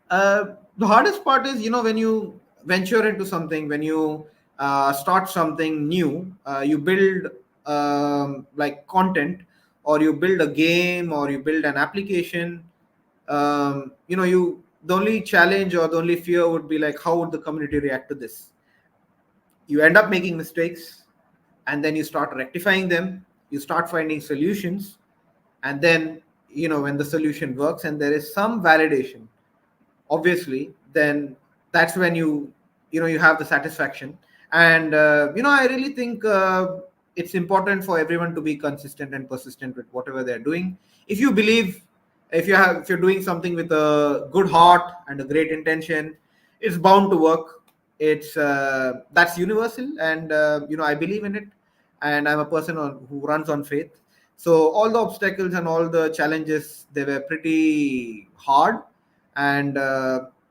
The hardest part is, when you venture into something, when you start something new, you build like content, or you build a game, or you build an application. You the only challenge or the only fear would be like, how would the community react to this? You end up making mistakes, and then you start rectifying them. You start finding solutions, and then when the solution works and there is some validation, obviously, then that's when you have the satisfaction. And I really think it's important for everyone to be consistent and persistent with whatever they're doing. If you believe, if you're doing something with a good heart and a great intention, it's bound to work. It's That's universal. And I believe in it, and I'm a person who runs on faith. So all the obstacles and all the challenges, they were pretty hard, and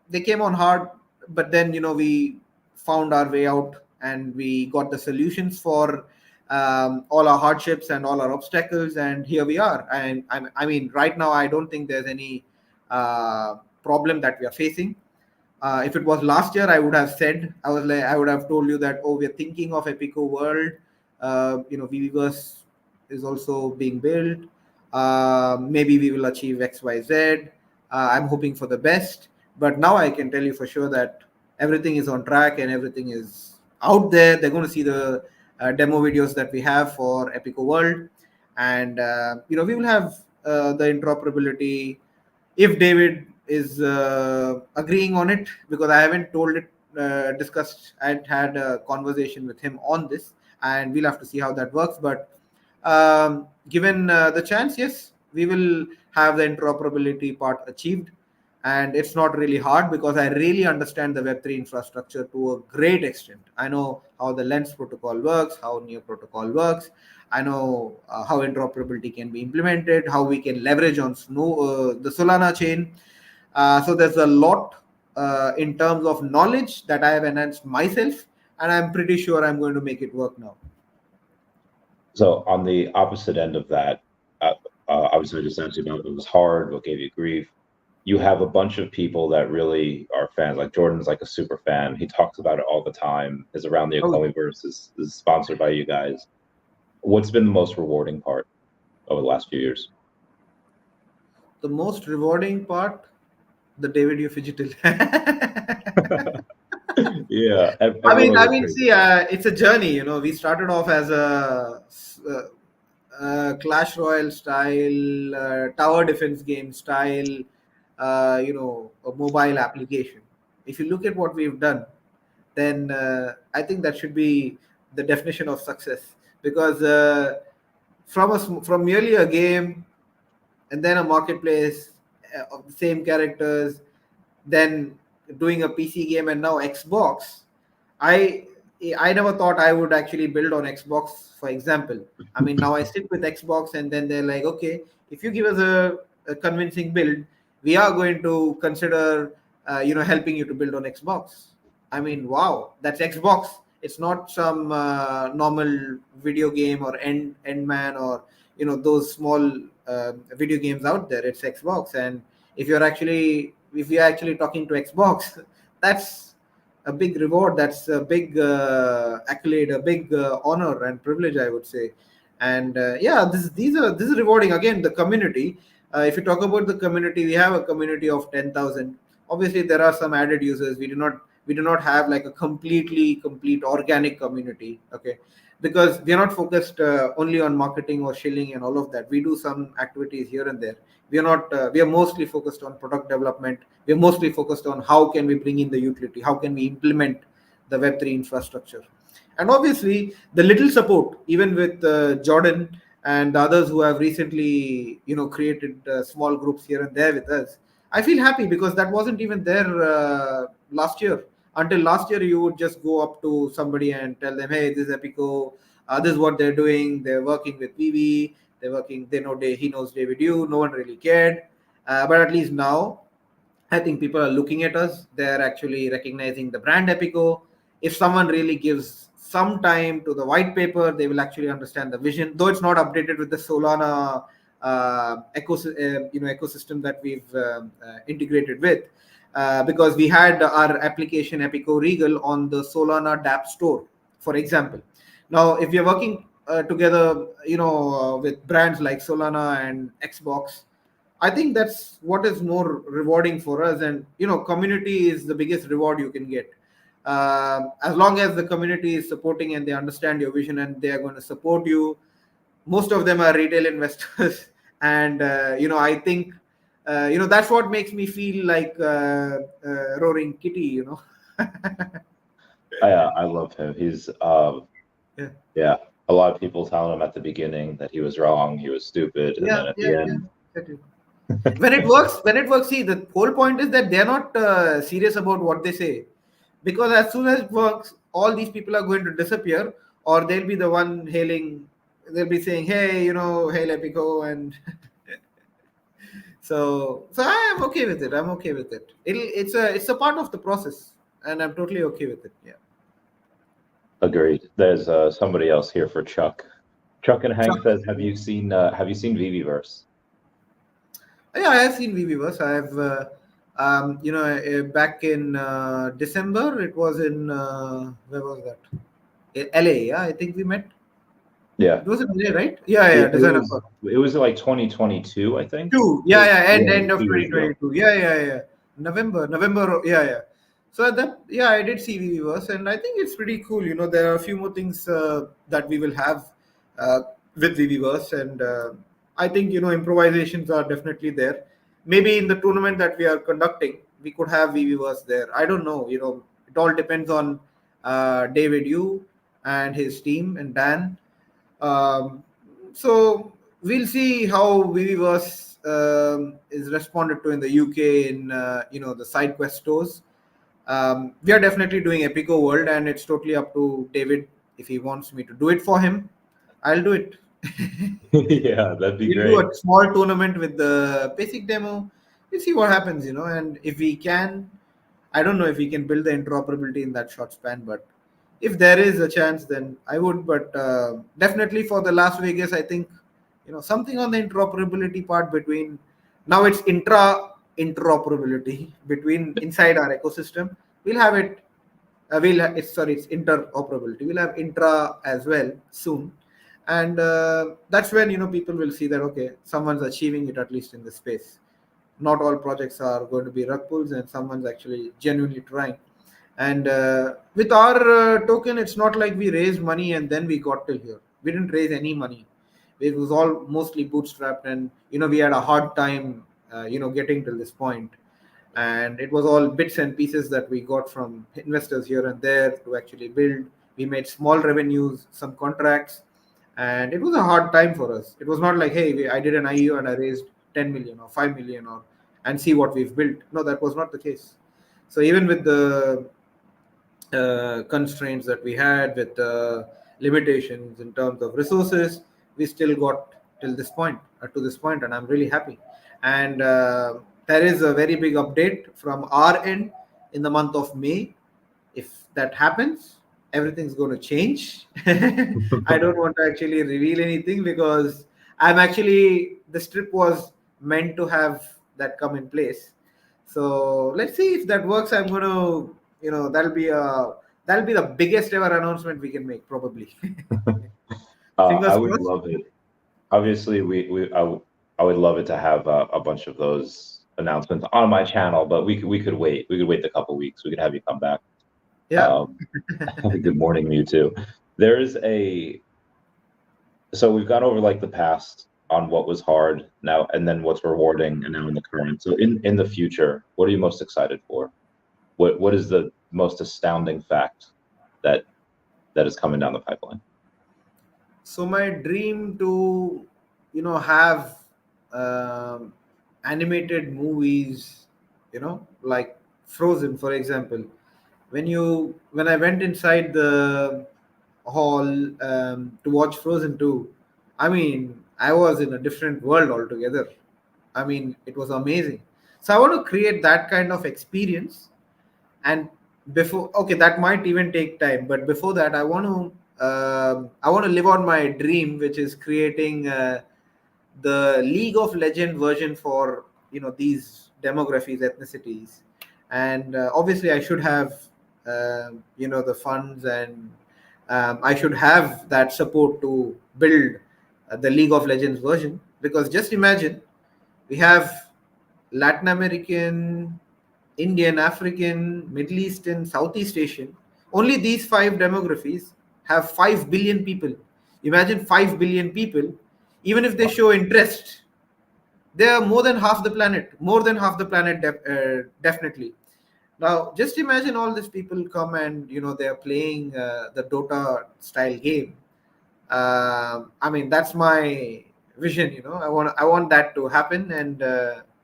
they came on hard. But then we found our way out, and we got the solutions for all our hardships and all our obstacles, and here we are. And I mean, right now, I don't think there's any problem that we are facing. If it was last year, I would have said, I would have told you that, oh, we're thinking of Epico World. Weaverse is also being built. Maybe we will achieve XYZ. I'm hoping for the best. But now I can tell you for sure that everything is on track and everything is out there. They're going to see the demo videos that we have for Epico World. And, we will have the interoperability, if David is agreeing on it, because I haven't discussed and had a conversation with him on this, and we'll have to see how that works. But given the chance, yes, we will have the interoperability part achieved. And it's not really hard, because I really understand the Web3 infrastructure to a great extent. I know how the Lens protocol works, how Neo protocol works. I know how interoperability can be implemented, how we can leverage on the Solana chain. So there's a lot in terms of knowledge that I have enhanced myself, and I'm pretty sure I'm going to make it work now. So on the opposite end of that, obviously I just asked you about what was hard, what gave you grief. you have a bunch of people that really are fans. Like Jordan's like a super fan. He talks about it all the time. Is around the Oh, Okomiverse is sponsored by you guys. What's been the most rewarding part over the last few years? the most rewarding part, the David U phygital. Yeah, everyone I was mean, crazy. see, it's a journey. We started off as Clash Royale style, tower defense game style, a mobile application. If you look at what we've done, then I think that should be the definition of success. Because from merely a game and then a marketplace of the same characters, then doing a PC game, and now Xbox. I I never thought I would actually build on Xbox, for example. I mean, now I stick with Xbox, and then they're like, okay, if you give us a convincing build, we are going to consider, helping you to build on Xbox. I mean, wow, that's Xbox. It's not some normal video game or Endman or those small video games out there. It's Xbox, and if you're actually talking to Xbox, that's a big reward. That's a big accolade, a big honor and privilege, I would say. And yeah, this is rewarding. Again, the community. If you talk about the community, we have a community of 10,000. Obviously, there are some added users. We do not have like a complete organic community. Okay, because we are not focused only on marketing or shilling and all of that. We do some activities here and there. We are not. We are mostly focused on product development. We are mostly focused on how can we bring in the utility, how can we implement the Web3 infrastructure, and obviously the little support, even with Jordan and the others who have recently, created small groups here and there with us. I feel happy because that wasn't even there last year. Until last year, you would just go up to somebody and tell them, "Hey, this is Epico. This is what they're doing. They're working with VV. They're working. They know he knows David Yu. No one really cared, but at least now I think people are looking at us. They're actually recognizing the brand Epico. If someone really gives some time to the white paper, they will actually understand the vision. Though it's not updated with the Solana ecosystem that we've integrated with, because we had our application Epico Regal on the Solana DApp store, for example. Now, if we are working together, with brands like Solana and Xbox, I think that's what is more rewarding for us. And community is the biggest reward you can get. As long as the community is supporting and they understand your vision and they are going to support you. Most of them are retail investors, and I think that's what makes me feel like roaring kitty. I love him. He's Yeah, yeah. A lot of people telling him at the beginning that he was wrong, he was stupid, and yeah, then at yeah, the yeah. end, Exactly. When it works, see, the whole point is that they're not serious about what they say, because as soon as it works, all these people are going to disappear, or they'll be the one hailing. They'll be saying, "Hey, hail Epico," and so I am okay with it. I'm okay with it. It's a part of the process, and I'm totally okay with it. Yeah. agreed. There's somebody else here for Chuck. Chuck and Hank Chuck. says, have you seen Viviverse? Yeah, I have seen VBverse. I have, back in December. It was in where was that? LA. Yeah, I think we met. Yeah. It was in LA, right? Yeah, It, yeah. it Designer was it was like 2022, I think. two. It Yeah, was, yeah. yeah, End of 2 years ago. 2022. Yeah, yeah, yeah. November. Yeah, yeah. So that, yeah, I did see VBverse, and I think it's pretty cool. There are a few more things that we will have uh, with VBverse, and I think improvisations are definitely there. Maybe in the tournament that we are conducting, we could have VBverse there. I don't know. It all depends on David Yu and his team and Dan. Um, so we'll see how VVverse is responded to in the UK in the side quest stores. We are definitely doing Epico World, and it's totally up to David. If he wants me to do it for him, I'll do it. Yeah, that'd be We'll do great. a small tournament with the basic demo. We'll see what happens, and if we can, I don't know if we can build the interoperability in that short span, but if there is a chance, then I would. But definitely for the Las Vegas, I think something on the interoperability part between, now it's intra. interoperability between inside our ecosystem. We'll have it. It's interoperability. We'll have intra as well soon, and that's when people will see that okay, someone's achieving it at least in the space. Not all projects are going to be rug pulls, and someone's actually genuinely trying. And with our token, it's not like we raised money and then we got till here. We didn't raise any money. It was all mostly bootstrapped, and we had a hard time, getting till this point. And it was all bits and pieces that we got from investors here and there to actually build. We made small revenues, some contracts, and it was a hard time for us. It was not like, hey, I did an IEO and I raised 10 million or 5 million or and see what we've built. No, that was not the case. So even with the constraints that we had, with limitations in terms of resources, we still got till this point, to this point, and I'm really happy. And there is a very big update from our end in the month of May. If that happens, everything's going to change. I don't want to actually reveal anything because this trip was meant to have that come in place. So let's see if that works. I'm going to, that'll be the biggest ever announcement we can make, probably. I Fingers would crossed. love it. Obviously, I would love it to have a bunch of those announcements on my channel, but we could wait. We could wait a couple weeks. We could have you come back. Yeah. Good morning, Mewtwo. So we've gone over like the past on what was hard now, and then what's rewarding, and now in the current. So in the future, what are you most excited for? What is the most astounding fact that is coming down the pipeline? So my dream to, have animated movies, like Frozen, for example. When I went inside the hall to watch Frozen 2, I mean, I was in a different world altogether. I mean, it was amazing. So I want to create that kind of experience. And before, okay, that might even take time, but before that, I want to live on my dream, which is creating the League of Legend version for these demographies, ethnicities, and obviously I should have the funds, and I should have that support to build the League of Legends version. Because just imagine, we have Latin American, Indian, African, Middle Eastern, Southeast Asian. Only these five demographies have 5 billion people. Imagine 5 billion people. Even if they show interest, they are more than half the planet. More than half the planet, definitely. Now, just imagine all these people come and they are playing the Dota style game. I mean, that's my vision. I want that to happen, and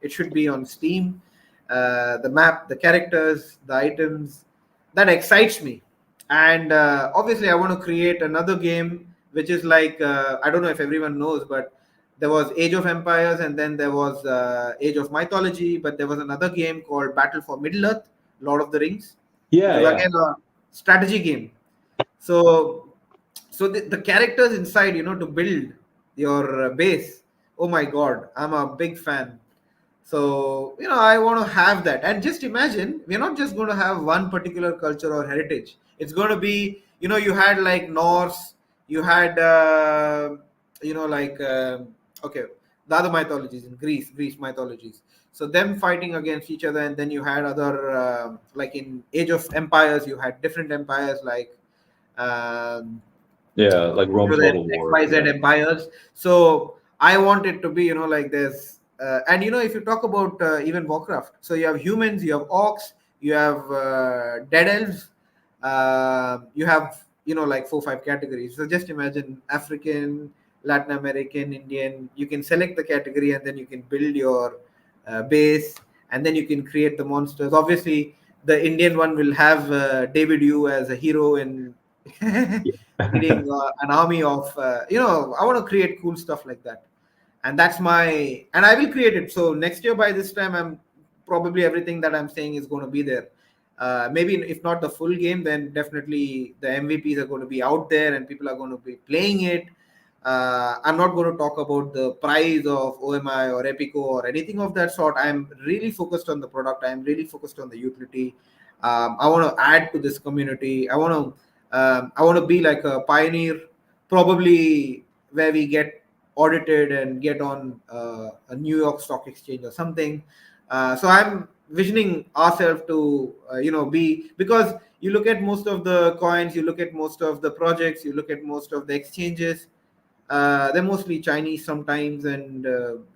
it should be on Steam. The map, the characters, the items, that excites me. And obviously, I want to create another game which is like, I don't know if everyone knows, but there was Age of Empires, and then there was Age of Mythology, but there was another game called Battle for Middle Earth, Lord of the Rings, which Yeah, was yeah. again a strategy game. So the characters inside, to build your base. Oh my god, I'm a big fan. So I want to have that. And just imagine, we're not just going to have one particular culture or heritage. It's going to be, you had like Norse, you had like okay, the other mythologies in Greece mythologies. So them fighting against each other, and then you had other like in Age of Empires, you had different empires like um, Yeah, like Rome the Total War. XYZ Yeah. empires. So I want it to be, like this. And if you talk about even Warcraft, so you have humans, you have orcs, you have dead elves, you have, like 4 5 categories. So just imagine African, Latin American, Indian. You can select the category, and then you can build your base, and then you can create the monsters. Obviously, the Indian one will have David Yu as a hero in leading an army of I want to create cool stuff like that. And and I will create it. So next year by this time, I'm probably everything that I'm saying is going to be there. Maybe if not the full game, then definitely the MVPs are going to be out there and people are going to be playing it. I'm not going to talk about the price of OMI or Epico or anything of that sort. I'm really focused on the product. I'm really focused on the utility. I want to add to this community. I want to be like a pioneer, probably where we get audited and get on a New York Stock Exchange or something. So I'm visioning ourselves to be, because you look at most of the coins, you look at most of the projects, you look at most of the exchanges, they're mostly Chinese sometimes, and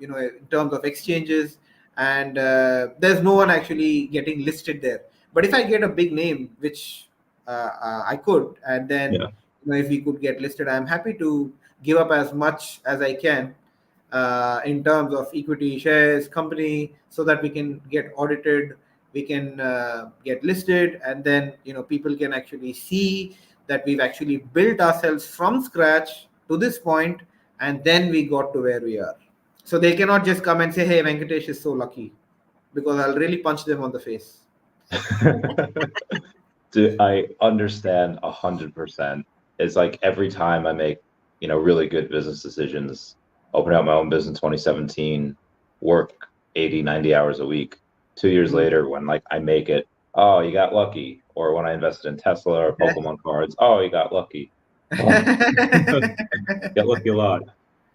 in terms of exchanges, and there's no one actually getting listed there. But if I get a big name, which I could, and then Yeah. if we could get listed, I'm happy to give up as much as I can in terms of equity shares, company, so that we can get audited, we can get listed, and then people can actually see that we've actually built ourselves from scratch to this point, and then we got to where we are. So they cannot just come and say, "Hey, Venkatesh is so lucky," because I'll really punch them on the face. Dude, I understand 100%. It's like every time I make, really good business decisions, open out my own business in 2017, work 80, 90 hours a week. 2 years Mm. later, when like I make it, oh, you got lucky. Or when I invested in Tesla or Pokemon cards, oh, you got lucky. Oh, get lucky a lot.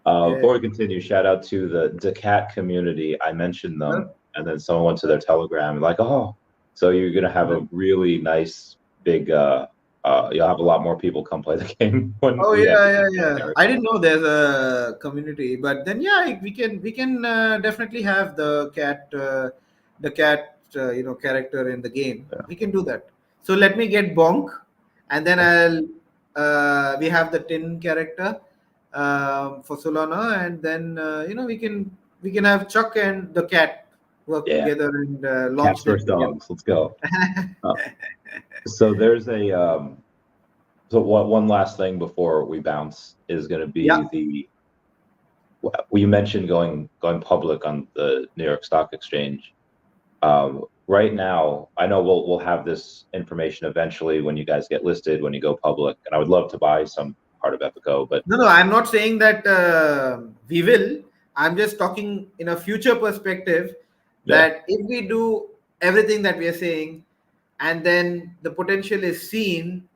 Yeah. Before we continue, shout out to the cat community. I mentioned Huh? them, and then someone went to their Telegram, like, oh, so you're gonna have a really nice big. You'll have a lot more people come play the game when Oh we have yeah, the yeah, cat yeah. I character. didn't know there's a community, but then yeah, we can definitely have the cat character in the game. Yeah, We can do that. So let me get Bonk, and then I'll we have the Tin character for Solana, and then we can have Chuck and the cat work yeah. together and launch Cats them versus together. dogs. Let's go. Uh, so there's a so one last thing before we bounce is going to Yeah. be you mentioned going public on the New York Stock Exchange. Right now, I know we'll have this information eventually when you guys get listed, when you go public, and I would love to buy some part of Epico, but No, no, I'm not saying that we will. I'm just talking in a future perspective yeah, that if we do everything that we are saying, and then the potential is seen,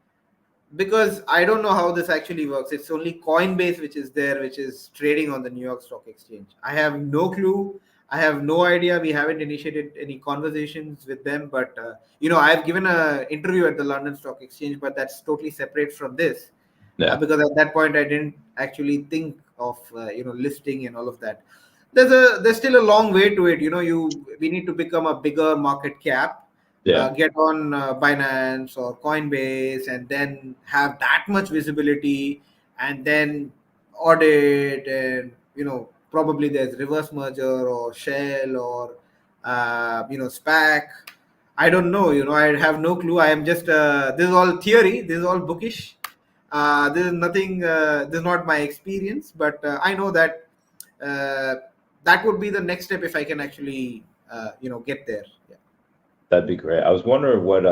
because I don't know how this actually works. It's only Coinbase which is there, which is trading on the New York Stock Exchange. I have no clue. I have no idea. We haven't initiated any conversations with them, but I've given an interview at the London Stock Exchange, but that's totally separate from this, yeah, because at that point I didn't actually think of listing and all of that. There's still a long way to it. We need to become a bigger market cap, yeah. get on Binance or Coinbase, and then have that much visibility, and then audit, and probably there's reverse merger or shell or SPAC. I don't know. I have no clue. I am just this is all theory. This is all bookish. This is nothing. This is not my experience, but I know that uh, that would be the next step if I can actually get there. Yeah. That'd be great. I was wondering what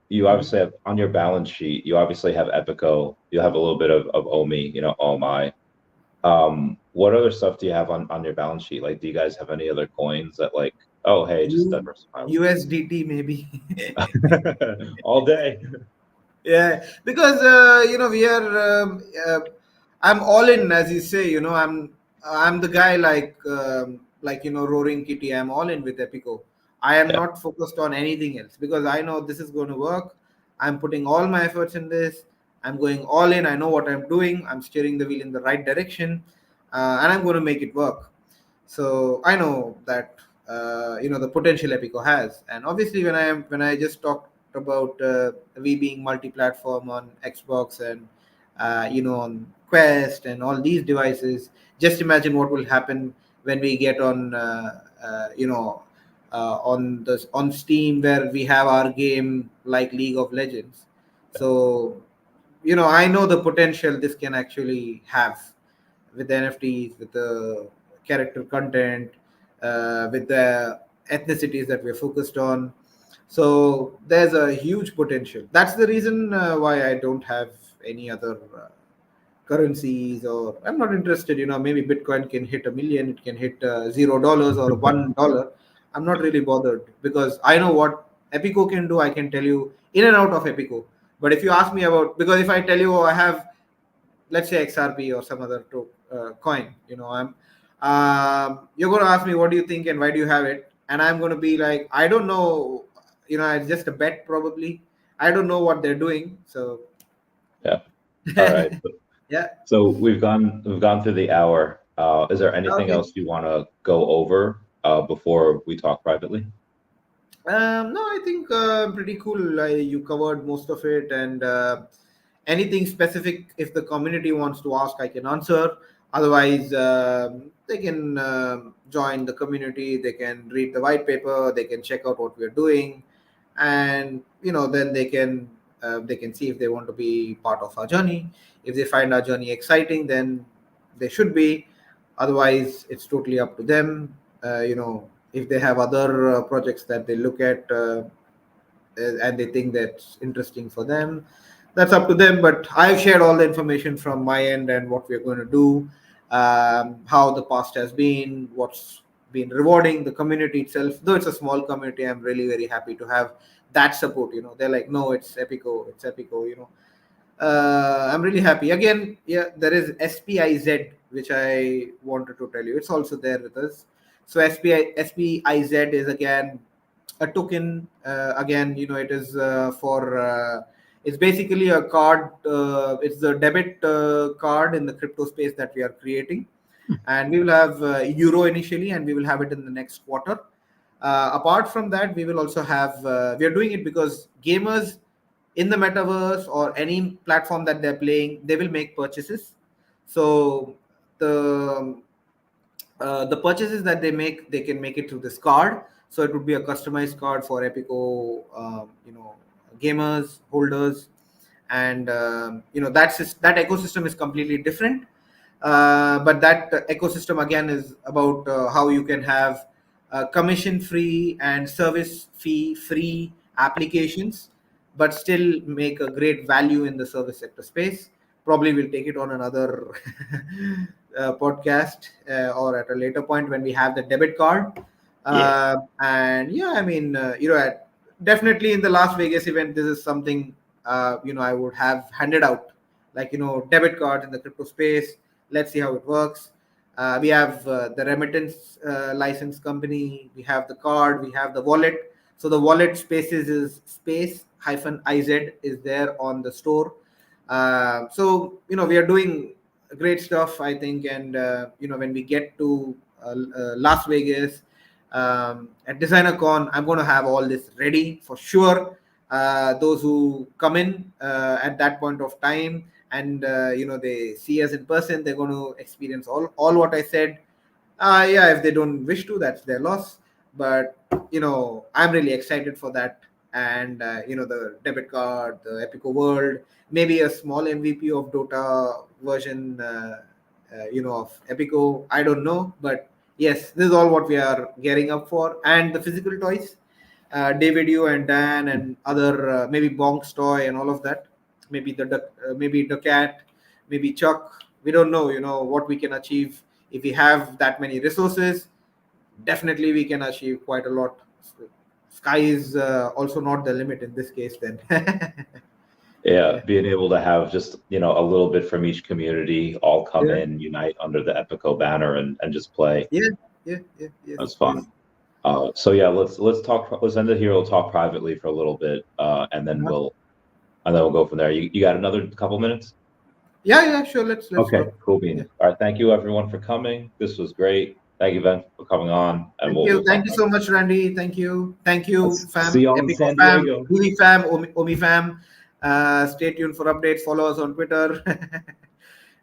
you Mhm. obviously have on your balance sheet. You obviously have Epico. You have a little bit of OMI, OMI. What other stuff do you have on your balance sheet? Like, do you guys have any other coins that like, oh, hey, just diversify a little USDT maybe. bit all day? Yeah, because we are I'm all in, as you say. I'm the guy like Roaring Kitty. I'm all in with Epico. I am Yeah, not focused on anything else because I know this is going to work. I'm putting all my efforts in this. I'm going all in. I know what I'm doing. I'm steering the wheel in the right direction, and I'm going to make it work. So I know that the potential Epico has, and obviously when I just talked about we being multi-platform on Xbox and on Quest and all these devices. Just imagine what will happen when we get on on Steam, where we have our game like League of Legends. So I know the potential this can actually have with the NFTs, with the character content, with the ethnicities that we're focused on. So there's a huge potential. That's the reason why I don't have any other currencies, or I'm not interested. Maybe Bitcoin can hit 1 million, it can hit $0 or $1. I'm not really bothered because I know what Epico can do. I can tell you in and out of Epico. But if you ask me about, because if I tell you, oh, I have, let's say, XRP or some other coin, I'm you're going to ask me what do you think and why do you have it, and I'm going to be like, I don't know. It's just a bet probably. I don't know what they're doing. So Yeah. All right. yeah. So we've gone through the hour. Is there anything Okay. else you want to go over before we talk privately? No, I think pretty cool. You covered most of it, and anything specific, if the community wants to ask, I can answer. Otherwise, they can join the community. They can read the white paper. They can check out what we're doing, and then they can see if they want to be part of our journey. If they find our journey exciting, then they should be. Otherwise, it's totally up to them. If they have other projects that they look at, and they think that's interesting for them, that's up to them. But I've shared all the information from my end and what we're going to do, how the past has been, what's been rewarding the community itself. Though it's a small community, I'm really very happy to have that support. They're like, no, it's Epico, it's Epico. I'm really happy. Again, yeah, there is SPIZ, which I wanted to tell you. It's also there with us. So SPIZ is again a token. Again, it is it's basically a card. It's the debit card in the crypto space that we are creating, and we will have Euro initially, and we will have it in the next quarter. Apart from that, we will also have. We are doing it because gamers in the metaverse or any platform that they're playing, they will make purchases. So the purchases that they make, they can make it through this card. So it would be a customized card for Epico, gamers, holders, and that ecosystem is completely different. But that ecosystem again is about how you can have commission free and service fee free applications, but still make a great value in the service sector space. Probably we'll take it on another podcast, or at a later point when we have the debit card. Yeah. And yeah, I mean, definitely in the Las Vegas event, this is something I would have handed out, like debit cards in the crypto space. Let's see how it works. We have the remittance license company. We have the card. We have the wallet. So the wallet spaces is space hyphen iz is there on the store. So we are doing great stuff, I think. And when we get to Las Vegas, at DesignerCon, I'm going to have all this ready for sure. Those who come in at that point of time, and they see us in person, they're going to experience all what I said. Yeah, if they don't wish to, that's their loss. But I'm really excited for that. And the debit card, the Epico world, maybe a small MVP of Dota version, of Epico, I don't know. But yes, this is all what we are gearing up for. And the physical toys, David, you and Dan and other, maybe Bonk's toy and all of that, maybe maybe the cat, maybe Chuck. We don't know, what we can achieve if we have that many resources. Definitely, we can achieve quite a lot. Sky is also not the limit in this case. Then, Yeah, yeah, being able to have just a little bit from each community all come yeah, in, unite under the Epico banner and just play. yeah, yeah, yeah, yes, That's yes. fun. So yeah, let's talk. Let's end it here. We'll talk privately for a little bit, and then Uh-huh. we'll go from there. You got another couple minutes? Yeah, yeah, sure. Let's Okay, talk. cool Yeah. beans. All right, thank you everyone for coming. This was great. Thank you, Ben, for coming on, and Thank we'll you. talk Thank you about so it. much, Randy. Thank you, Let's see fam, y'all in Epico San fam, Diego. Uli fam, Omi fam. Stay tuned for updates. Follow us on Twitter.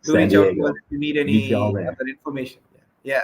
Do San reach out to us Diego. if you need Meet y'all any there. other information. Yeah. Yeah.